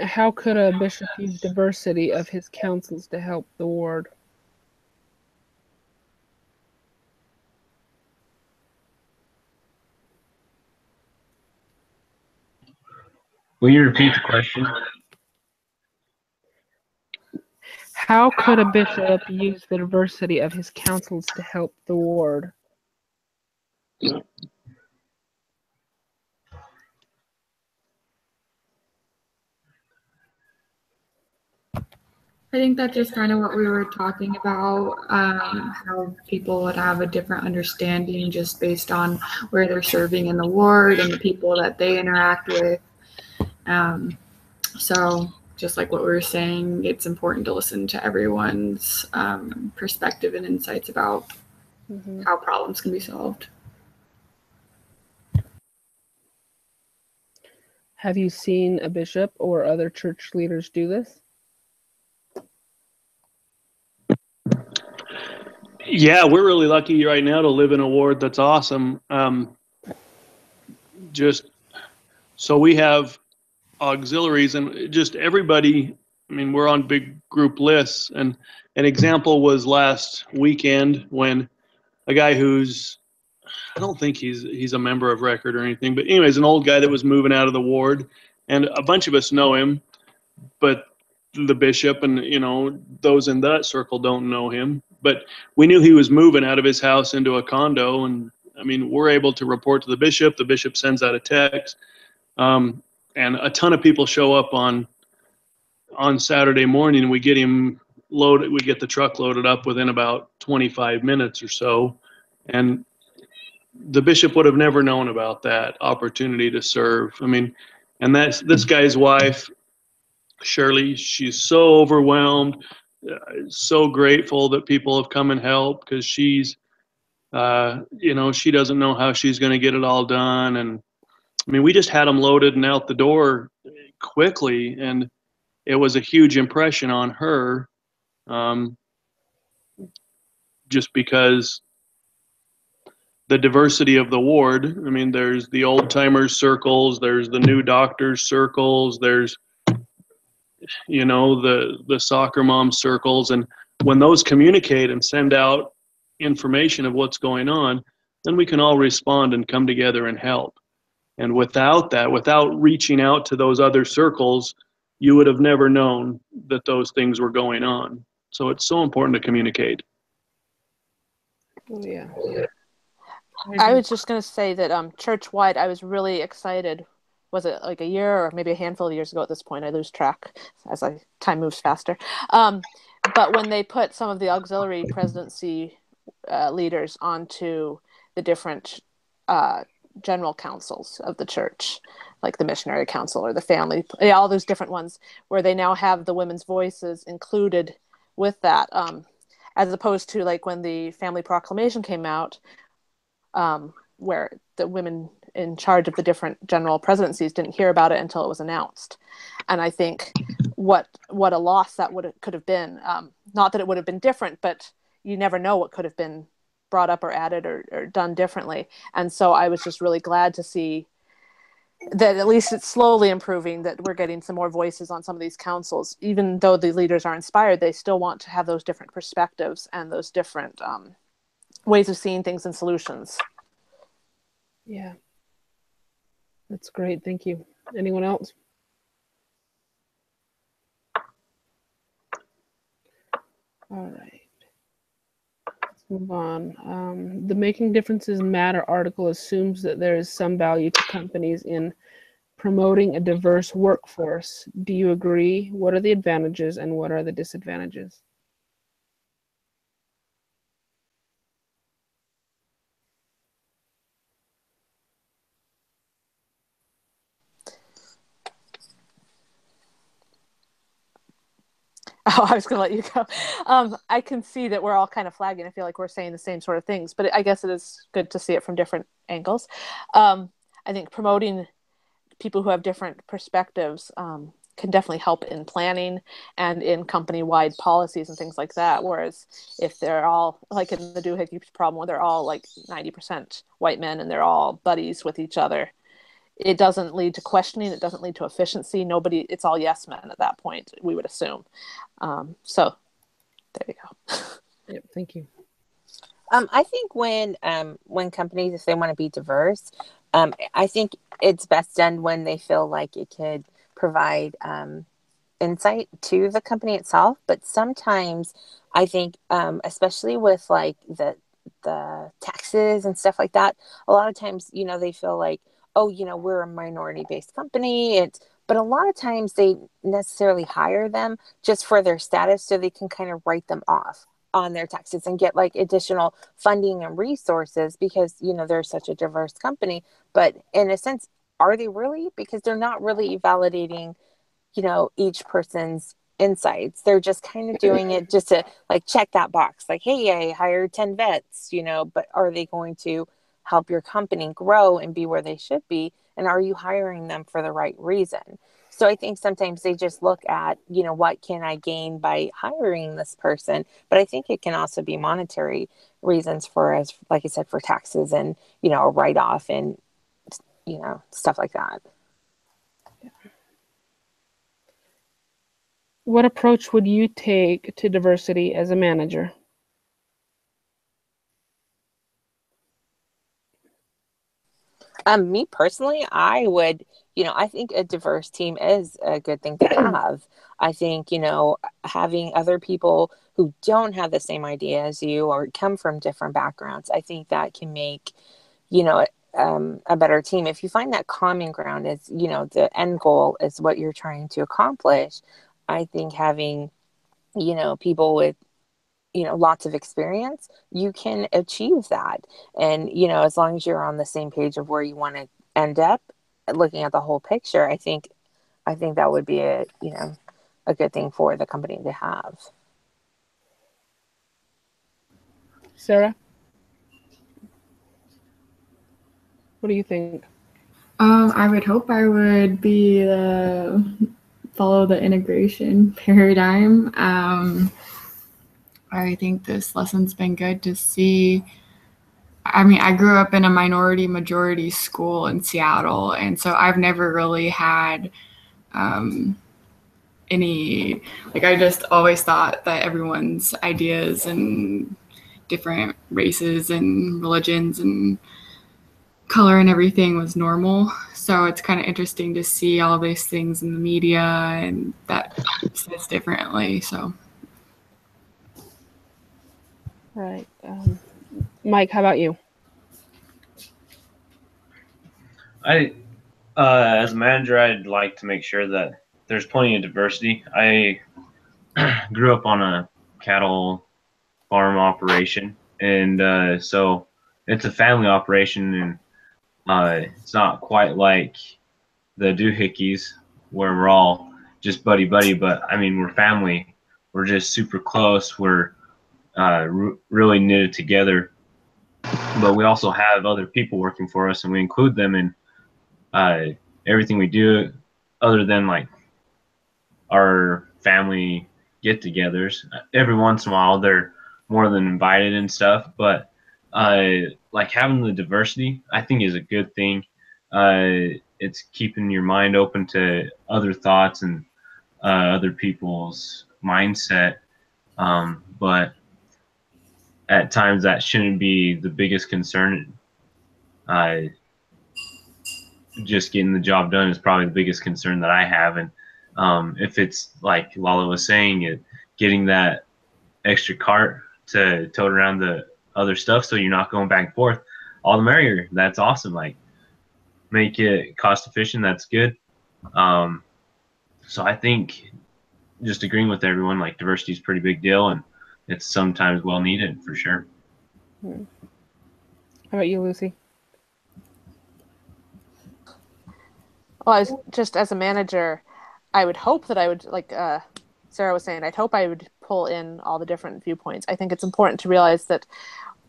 How could a bishop use diversity of his councils to help the ward? Will you repeat the question? How could a bishop use the diversity of his councils to help the ward? I think that's just kind of what we were talking about, how people would have a different understanding just based on where they're serving in the ward and the people that they interact with. So just like what we were saying, it's important to listen to everyone's perspective and insights about how problems can be solved. Have you seen a bishop or other church leaders do this? Yeah, we're really lucky right now to live in a ward that's awesome. Just so we have auxiliaries and just everybody. I mean, we're on big group lists, and an example was last weekend when a guy who's, I don't think he's a member of record or anything, but anyways, an old guy that was moving out of the ward, and a bunch of us know him, but the bishop and those in that circle don't know him. But we knew he was moving out of his house into a condo, and I mean, we're able to report to the bishop. The bishop sends out a text, and a ton of people show up on Saturday morning, and we get him loaded. We get the truck loaded up within about 25 minutes or so, and the bishop would have never known about that opportunity to serve. I mean, and that's this guy's wife, Shirley. She's so overwhelmed, so grateful that people have come and helped, because she's, she doesn't know how she's going to get it all done. And I mean, we just had them loaded and out the door quickly, and it was a huge impression on her. just because the diversity of the ward. I mean, there's the old timers circles, there's the new doctors circles, there's, you know, the soccer mom circles. And when those communicate and send out information of what's going on, then we can all respond and come together and help. And without that, without reaching out to those other circles, you would have never known that those things were going on. So it's so important to communicate. Oh, yeah. I was just going to say that church-wide, I was really excited. Was it like a year or maybe a handful of years ago at this point? I lose track as time moves faster. But when they put some of the auxiliary presidency leaders onto the different general councils of the church, like the missionary council or the family, all those different ones, where they now have the women's voices included with that, as opposed to like when the family proclamation came out, where the women in charge of the different general presidencies didn't hear about it until it was announced. And I think what a loss that could have been. Not that it would have been different, but you never know what could have been brought up or added or done differently. And so I was just really glad to see that at least it's slowly improving, that we're getting some more voices on some of these councils. Even though the leaders are inspired, they still want to have those different perspectives and those different ways of seeing things and solutions. Yeah. That's great. Thank you. Anyone else? All right. Let's move on. The Making Differences Matter article assumes that there is some value to companies in promoting a diverse workforce. Do you agree? What are the advantages and what are the disadvantages? Oh, I was going to let you go. I can see that we're all kind of flagging. I feel like we're saying the same sort of things, but I guess it is good to see it from different angles. I think promoting people who have different perspectives can definitely help in planning and in company-wide policies and things like that. Whereas if they're all, like in the doohickeys problem, where they're all like 90% white men and they're all buddies with each other, it doesn't lead to questioning. It doesn't lead to efficiency. It's all yes men at that point, we would assume. So there you go. Yep, thank you. I think when companies, if they want to be diverse, I think it's best done when they feel like it could provide insight to the company itself. But sometimes I think, especially with like the taxes and stuff like that, a lot of times, they feel like, oh, we're a minority-based company. But a lot of times they necessarily hire them just for their status so they can kind of write them off on their taxes and get like additional funding and resources because, they're such a diverse company. But in a sense, are they really? Because they're not really validating, each person's insights. They're just kind of doing it just to like check that box. Like, hey, I hired 10 vets, but are they going to help your company grow and be where they should be? And are you hiring them for the right reason? So I think sometimes they just look at, what can I gain by hiring this person? But I think it can also be monetary reasons for, as like I said, for taxes and, a write-off and, stuff like that. Yeah. What approach would you take to diversity as a manager? Me personally, I would, I think a diverse team is a good thing to have. I think, having other people who don't have the same idea as you or come from different backgrounds, I think that can make, a better team. If you find that common ground is, the end goal is what you're trying to accomplish, I think having, people with, lots of experience, you can achieve that. And, as long as you're on the same page of where you want to end up, looking at the whole picture, I think that would be a good thing for the company to have. Sarah? What do you think? I would hope I would be follow the integration paradigm. I think this lesson's been good to see. I mean, I grew up in a minority majority school in Seattle, and so I've never really had any, like, I just always thought that everyone's ideas and different races and religions and color and everything was normal. So it's kind of interesting to see all these things in the media and that says differently. So, Right. Mike, how about you? As a manager, I'd like to make sure that there's plenty of diversity. I grew up on a cattle farm operation, and so it's a family operation, and it's not quite like the doohickeys where we're all just buddy buddy, but I mean we're family. We're just super close. We're really knitted together, but we also have other people working for us, and we include them in uh, everything we do, other than like our family get-togethers. Every once in a while, they're more than invited and stuff, but like having the diversity, I think, is a good thing. It's keeping your mind open to other thoughts and other people's mindset, but at times that shouldn't be the biggest concern. Uh, just getting the job done is probably the biggest concern that I have. And if it's like Lala was saying, getting that extra cart to tote around the other stuff so you're not going back and forth, all the merrier. That's awesome. Like, make it cost efficient. That's good. So I think just agreeing with everyone, like, diversity is a pretty big deal, and it's sometimes well needed for sure. How about you, Lucy? Well, just as a manager, I would hope that I would, like Sarah was saying, I'd hope I would pull in all the different viewpoints. I think it's important to realize that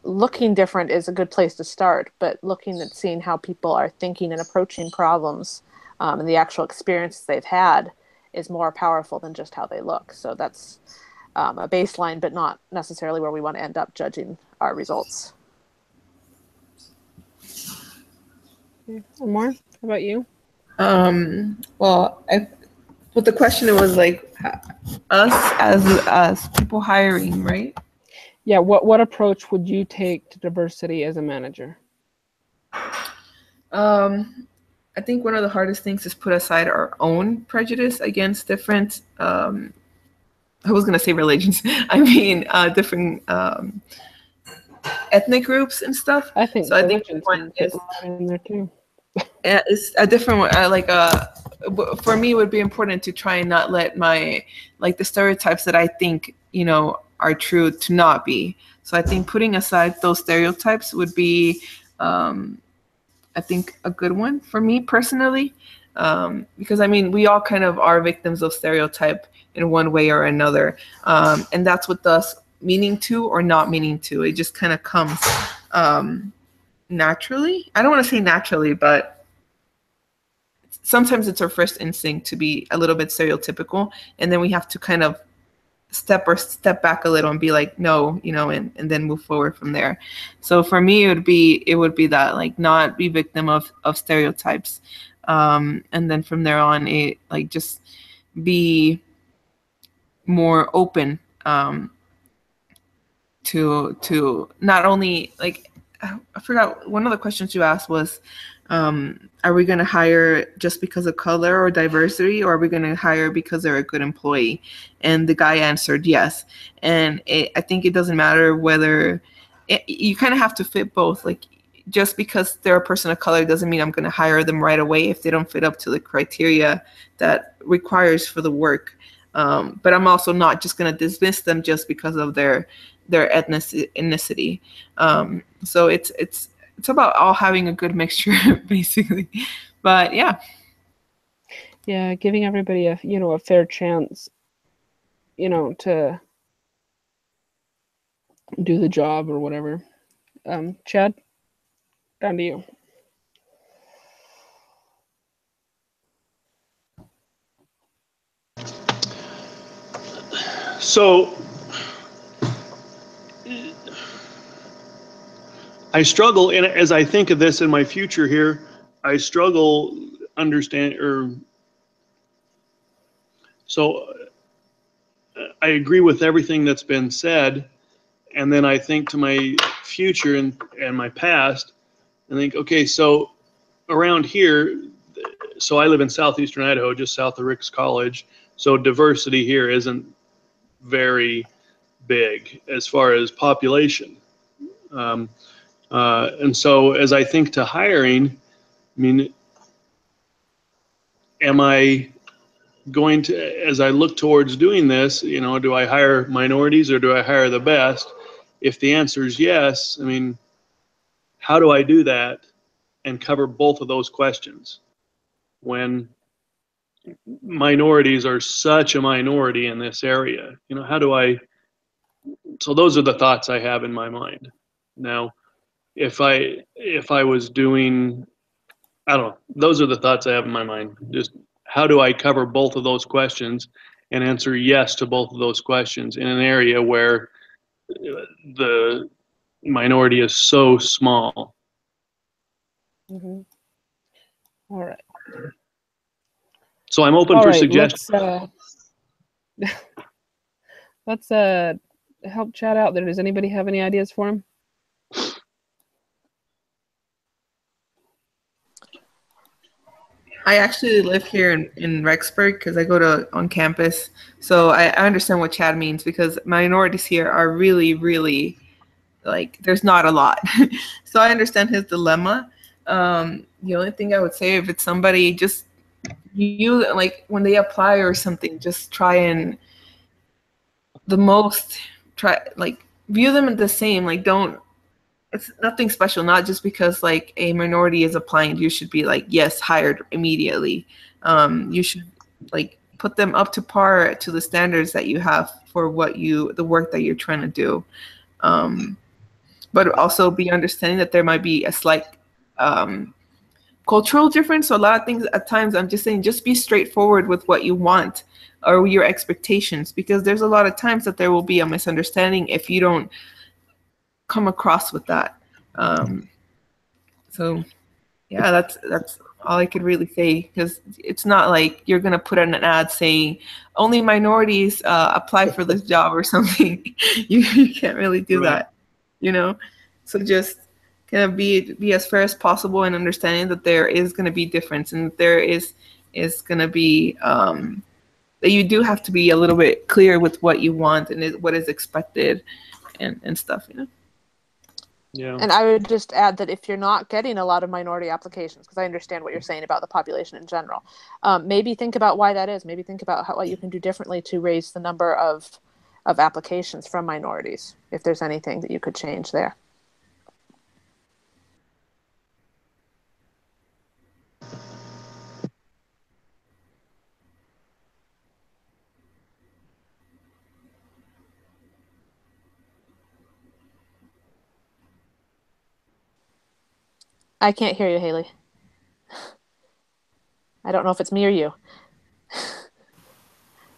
looking different is a good place to start, but looking at seeing how people are thinking and approaching problems and the actual experiences they've had is more powerful than just how they look. So that's a baseline, but not necessarily where we want to end up judging our results. More? How about you? Well, but the question was like us as people hiring, right? Yeah. What approach would you take to diversity as a manager? I think one of the hardest things is put aside our own prejudice against different. I was gonna say religions. I mean, different ethnic groups and stuff. I think So I think religion's one is in there too. it's a different one. For me, it would be important to try and not let my the stereotypes that I think are true to not be. So I think putting aside those stereotypes would be, I think, a good one for me personally, because I mean we all kind of are victims of stereotype in one way or another, and that's with us meaning to or not meaning to. It just kind of comes naturally. I don't want to say naturally, but sometimes it's our first instinct to be a little bit stereotypical, and then we have to kind of step back a little and be like, no, and then move forward from there. So for me, it would be that, like, not be victim of stereotypes, and then from there on, it just be more open to not only I forgot, one of the questions you asked was, are we going to hire just because of color or diversity, or are we going to hire because they're a good employee? And the guy answered yes. And I think it doesn't matter whether you kind of have to fit both. Like, just because they're a person of color doesn't mean I'm going to hire them right away if they don't fit up to the criteria that requires for the work. But I'm also not just going to dismiss them just because of their ethnicity. So it's about all having a good mixture, basically. But yeah, giving everybody a fair chance, to do the job or whatever. Chad, down to you. So I struggle, and as I think of this in my future here, I struggle understand or so I agree with everything that's been said, and then I think to my future and my past, and think, okay, so around here, so I live in southeastern Idaho, just south of Ricks College, so diversity here isn't very big as far as population. Um, and so as I think to hiring, I mean, am I going to, as I look towards doing this, you know, do I hire minorities or do I hire the best? If the answer is yes, I mean, how do I do that and cover both of those questions when minorities are such a minority in this area? You know, how do I, so those are the thoughts I have in my mind. Now, if I was doing, I don't know, those are the thoughts I have in my mind. Just how do I cover both of those questions and answer yes to both of those questions in an area where the minority is so small? Mm-hmm. All right. So I'm open All for right, suggestions. Let's help chat out there. Does anybody have any ideas for him? I actually live here in Rexburg because I go to on campus. So I understand what Chad means, because minorities here are really, really, like, there's not a lot. So I understand his dilemma. The only thing I would say, if it's somebody, just you, like, when they apply or something, just try and like view them the same. Like, don't, it's nothing special. Not just because like a minority is applying, you should be like, yes, hired immediately. You should like put them up to par to the standards that you have for the work that you're trying to do. But also be understanding that there might be a slight cultural difference. So a lot of things at times, I'm just saying, just be straightforward with what you want or your expectations, because there's a lot of times that there will be a misunderstanding if you don't come across with that. So yeah, that's all I could really say, because it's not like you're gonna put in an ad saying only minorities apply for this job or something. You can't really do Right. that, you know. So just kind of be as fair as possible and understanding that there is going to be difference, and there is going to be that you do have to be a little bit clear with what you want and what is expected and stuff, you know. Yeah. And I would just add that if you're not getting a lot of minority applications, because I understand what you're saying about the population in general, maybe think about why that is. Maybe think about what you can do differently to raise the number of applications from minorities, if there's anything that you could change there. I can't hear you, Haley. I don't know if it's me or you.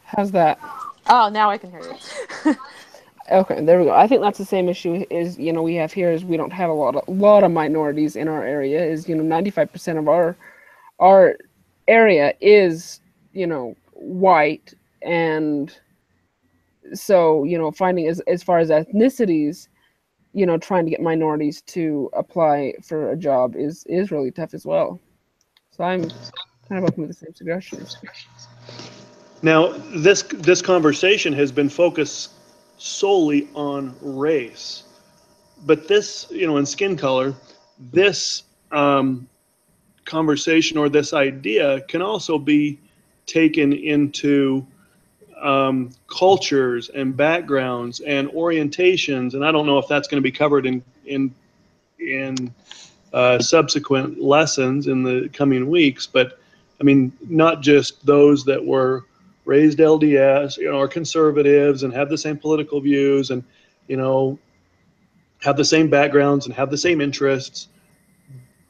How's that? Oh, now I can hear you. Okay, there we go. I think that's the same issue is, you know, we have here is we don't have a lot of minorities in our area. Is, you know, 95% of our area is, you know, white, and so, you know, finding as far as ethnicities, you know, trying to get minorities to apply for a job is really tough as well. So I'm kind of open with the same suggestions. Now, this conversation has been focused solely on race, but this, you know, in skin color, this conversation or this idea can also be taken into cultures and backgrounds and orientations, and I don't know if that's going to be covered in subsequent lessons in the coming weeks. But I mean, not just those that were raised LDS, you know, are conservatives and have the same political views and, you know, have the same backgrounds and have the same interests.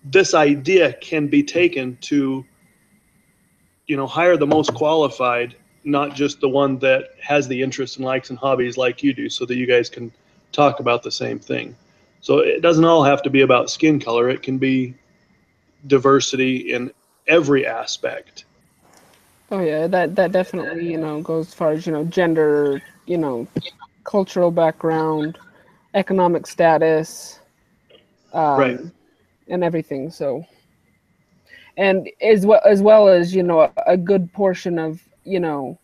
This idea can be taken to, you know, hire the most qualified, not just the one that has the interests and likes and hobbies like you do, so that you guys can talk about the same thing. So it doesn't all have to be about skin color. It can be diversity in every aspect. Oh yeah, that definitely, goes as far as, gender, cultural background, economic status, Right. and everything. So, and as well as, a good portion of, the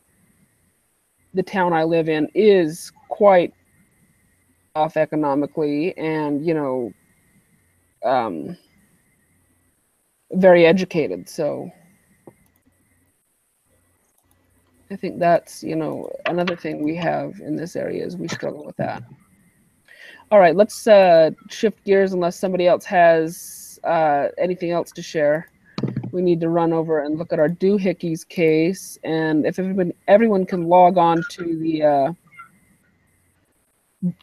town I live in is quite off economically and, um, very educated. So I think that's, another thing we have in this area is we struggle with that. All right, let's shift gears unless somebody else has anything else to share. We need to run over and look at our doohickeys case, and if everyone can log on to the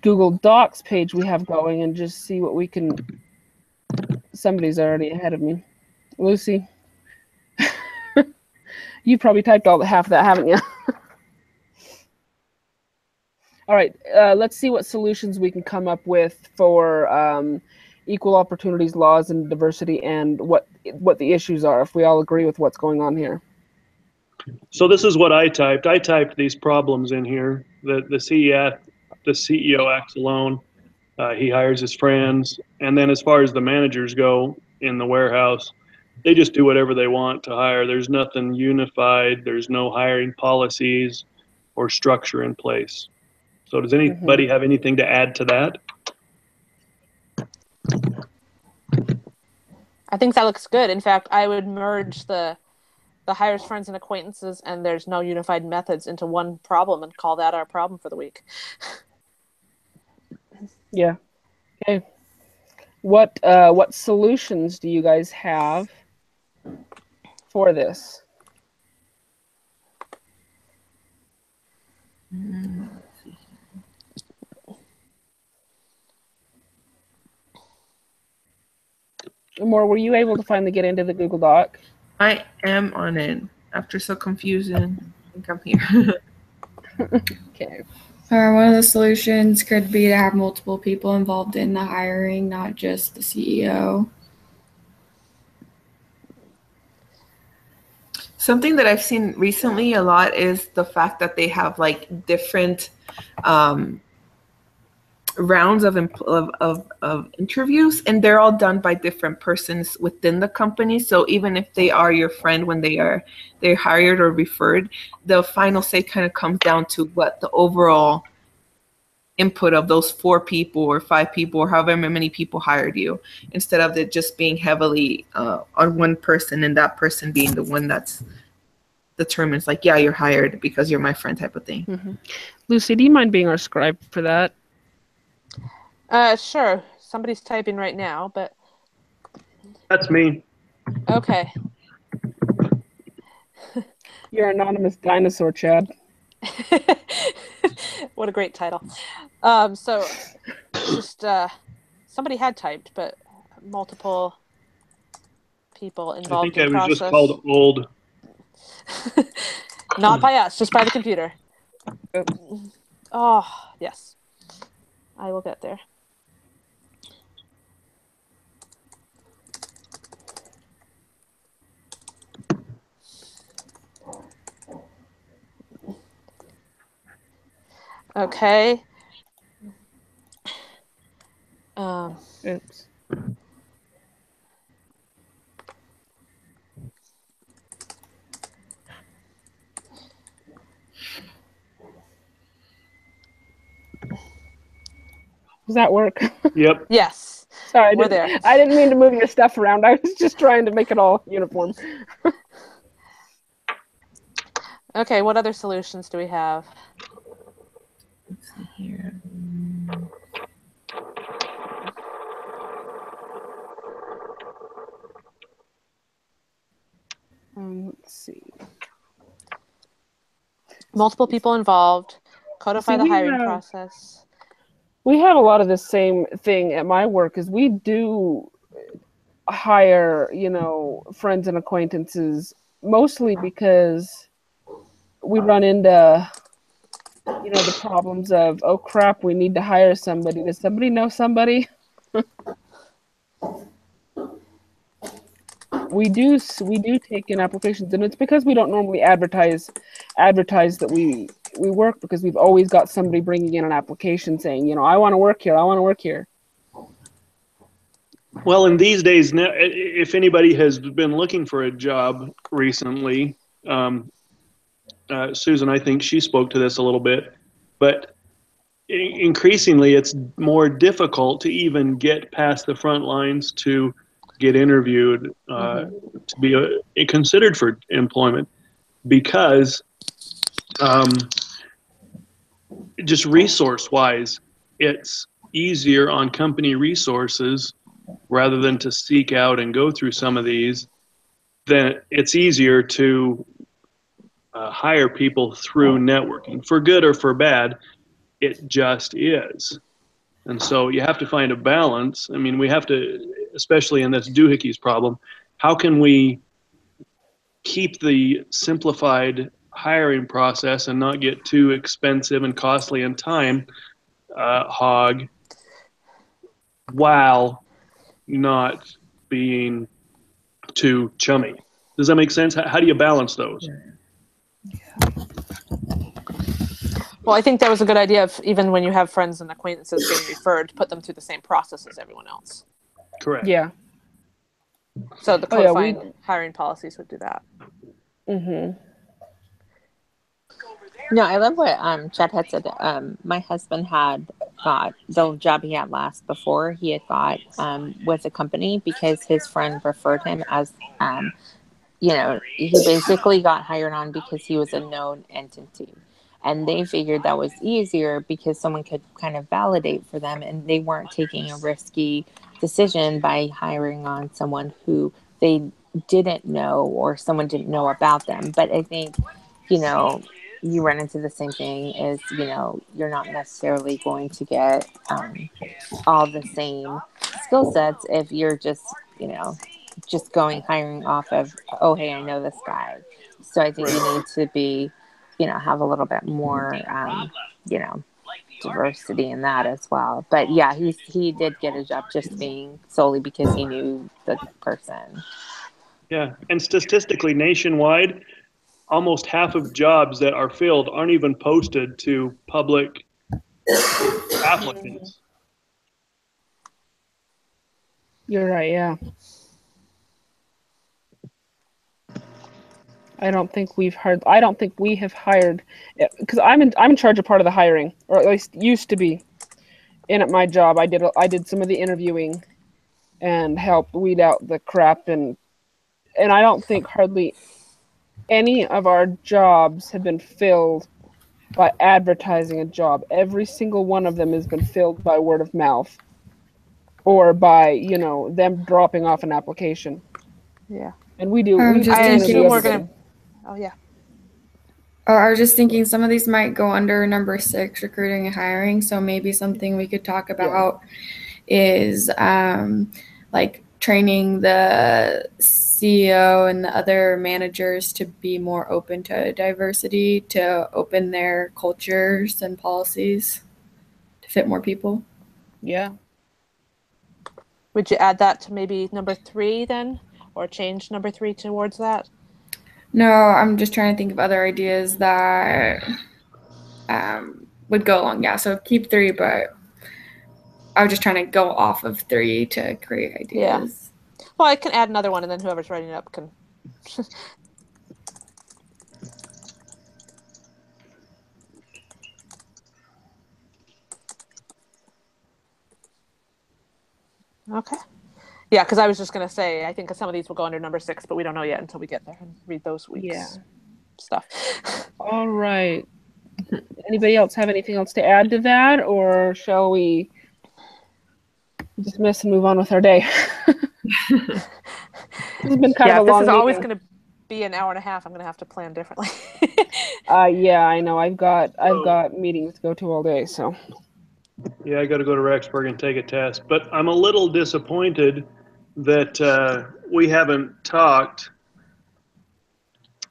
Google Docs page we have going and just see what we can. Somebody's already ahead of me. Lucy, you probably typed half of that, haven't you? All right, let's see what solutions we can come up with for equal opportunities laws and diversity, and what the issues are, if we all agree with what's going on here. So this is what I typed. I typed these problems in here. The CEO acts alone. He hires his friends, and then as far as the managers go in the warehouse, they just do whatever they want to hire. There's nothing unified. There's no hiring policies or structure in place. So does anybody have anything to add to that? I think that looks good. In fact, I would merge the hires, friends, and acquaintances, and there's no unified methods into one problem and call that our problem for the week. Yeah. Okay. What solutions do you guys have for this? More, were you able to finally get into the Google Doc? I am on it. After so confusing, I think I'm here. Okay. One of the solutions could be to have multiple people involved in the hiring, not just the CEO. Something that I've seen recently a lot is the fact that they have like different rounds of interviews, and they're all done by different persons within the company. So even if they are your friend when they're hired or referred, the final say kind of comes down to what the overall input of those 4 people or 5 people or however many people hired you, instead of it just being heavily on one person and that person being the one that's determines like, yeah, you're hired because you're my friend type of thing. Lucy, do you mind being our scribe for that? Sure. Somebody's typing right now, but That's me. okay. You're anonymous dinosaur, Chad. What a great title. So just somebody had typed, but multiple people involved in I was process. just called old. Not by us, just by the computer. Oh, yes. I will get there. Okay. Oops. Does that work? Yep. Yes. Sorry, We're there. I didn't mean to move your stuff around. I was just trying to make it all uniform. Okay, what other solutions do we have? Let's see here. Let's see. Multiple people involved. Codify the hiring process. We have a lot of the same thing at my work, is we do hire, friends and acquaintances, mostly because we run into, the problems of, oh crap, we need to hire somebody. Does somebody know somebody? We do take in applications, and it's because we don't normally advertise that we work, because we've always got somebody bringing in an application saying, I want to work here. I want to work here. Well, in these days, if anybody has been looking for a job recently, Susan, I think she spoke to this a little bit, but increasingly it's more difficult to even get past the front lines to get interviewed, to be considered for employment, because just resource-wise, it's easier on company resources rather than to seek out and go through some of these. Then it's easier to hire people through networking, for good or for bad. It just is. And so you have to find a balance. I mean, we have to, especially in this doohickeys problem, how can we keep the simplified hiring process and not get too expensive and costly in time hog, while not being too chummy? Does that make sense? How do you balance those? Well, I think that was a good idea of, even when you have friends and acquaintances being referred, put them through the same process as everyone else. Correct. Yeah. So the codifying hiring policies would do that. Mm-hmm. No, I love what Chad had said. My husband had got the job he had last before he had got with a company because his friend referred him as, he basically got hired on because he was a known entity. And they figured that was easier because someone could kind of validate for them, and they weren't taking a risky decision by hiring on someone who they didn't know or someone didn't know about them. But I think, you run into the same thing is, you're not necessarily going to get all the same skill sets if you're just, just hiring off of, oh, hey, I know this guy. So I think you need to be, have a little bit more, diversity in that as well. But yeah, he did get a job just being solely because he knew the person. Yeah, and statistically, nationwide, almost half of jobs that are filled aren't even posted to public applicants. You're right, yeah. I don't think we have hired, because I'm in charge of part of the hiring, or at least used to be. And at my job, I did some of the interviewing and helped weed out the crap, and I don't think hardly any of our jobs have been filled by advertising a job. Every single one of them has been filled by word of mouth, or by, them dropping off an application. Yeah. And we do. I assume we're gonna. Oh yeah. I was just thinking some of these might go under number 6, recruiting and hiring. So maybe something we could talk about is like training the CEO and the other managers to be more open to diversity, to open their cultures and policies to fit more people. Yeah. Would you add that to maybe number 3 then, or change number 3 towards that? No, I'm just trying to think of other ideas that would go along. Yeah, so keep 3, but I was just trying to go off of 3 to create ideas. Yeah. Well, I can add another one, and then whoever's writing it up can. Okay. Yeah, because I was just going to say, I think some of these will go under number 6, but we don't know yet until we get there and read those weeks' stuff. All right. Anybody else have anything else to add to that, or shall we dismiss and move on with our day? This has been kind of a long meeting. This is always going to be an hour and a half. I'm going to have to plan differently. Yeah, I know. I've got meetings to go to all day, so. Yeah, I got to go to Rexburg and take a test, but I'm a little disappointed that we haven't talked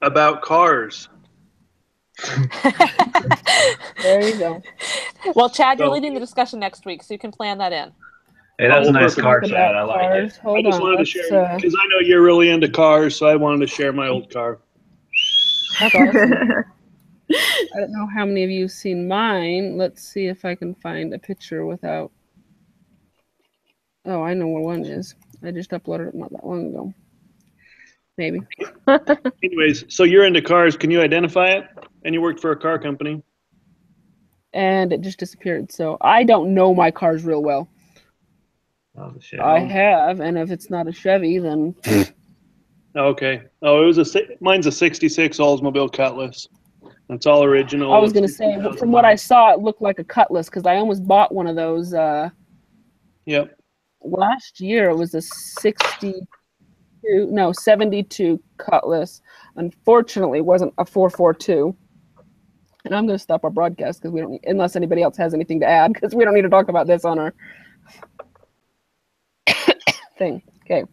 about cars. There you go. Well, Chad, you're leading the discussion next week, so you can plan that in. Hey, that's a Oh, nice perfect. car Talk chat. about I like it. cars. Hold I just on. wanted to Let's, share because I know you're really into cars, so I wanted to share my old car. that's awesome. I don't know how many of you have seen mine. Let's see if I can find a picture without. Oh, I know where one is. I just uploaded it not that long ago. Maybe. Anyways, so you're into cars. Can you identify it? And you worked for a car company. And it just disappeared. So I don't know my cars real well. Oh, the shit. I have, and if it's not a Chevy, then Okay. Oh, mine's a '66 Oldsmobile Cutlass. It's all original. I was gonna It's say 60,000 from what I miles. saw, it looked like a Cutlass because I almost bought one of those Yep. last year. It was a 72 Cutlass. Unfortunately, it wasn't a 442. And I'm gonna stop our broadcast because we don't, unless anybody else has anything to add, because we don't need to talk about this on our thing. Okay.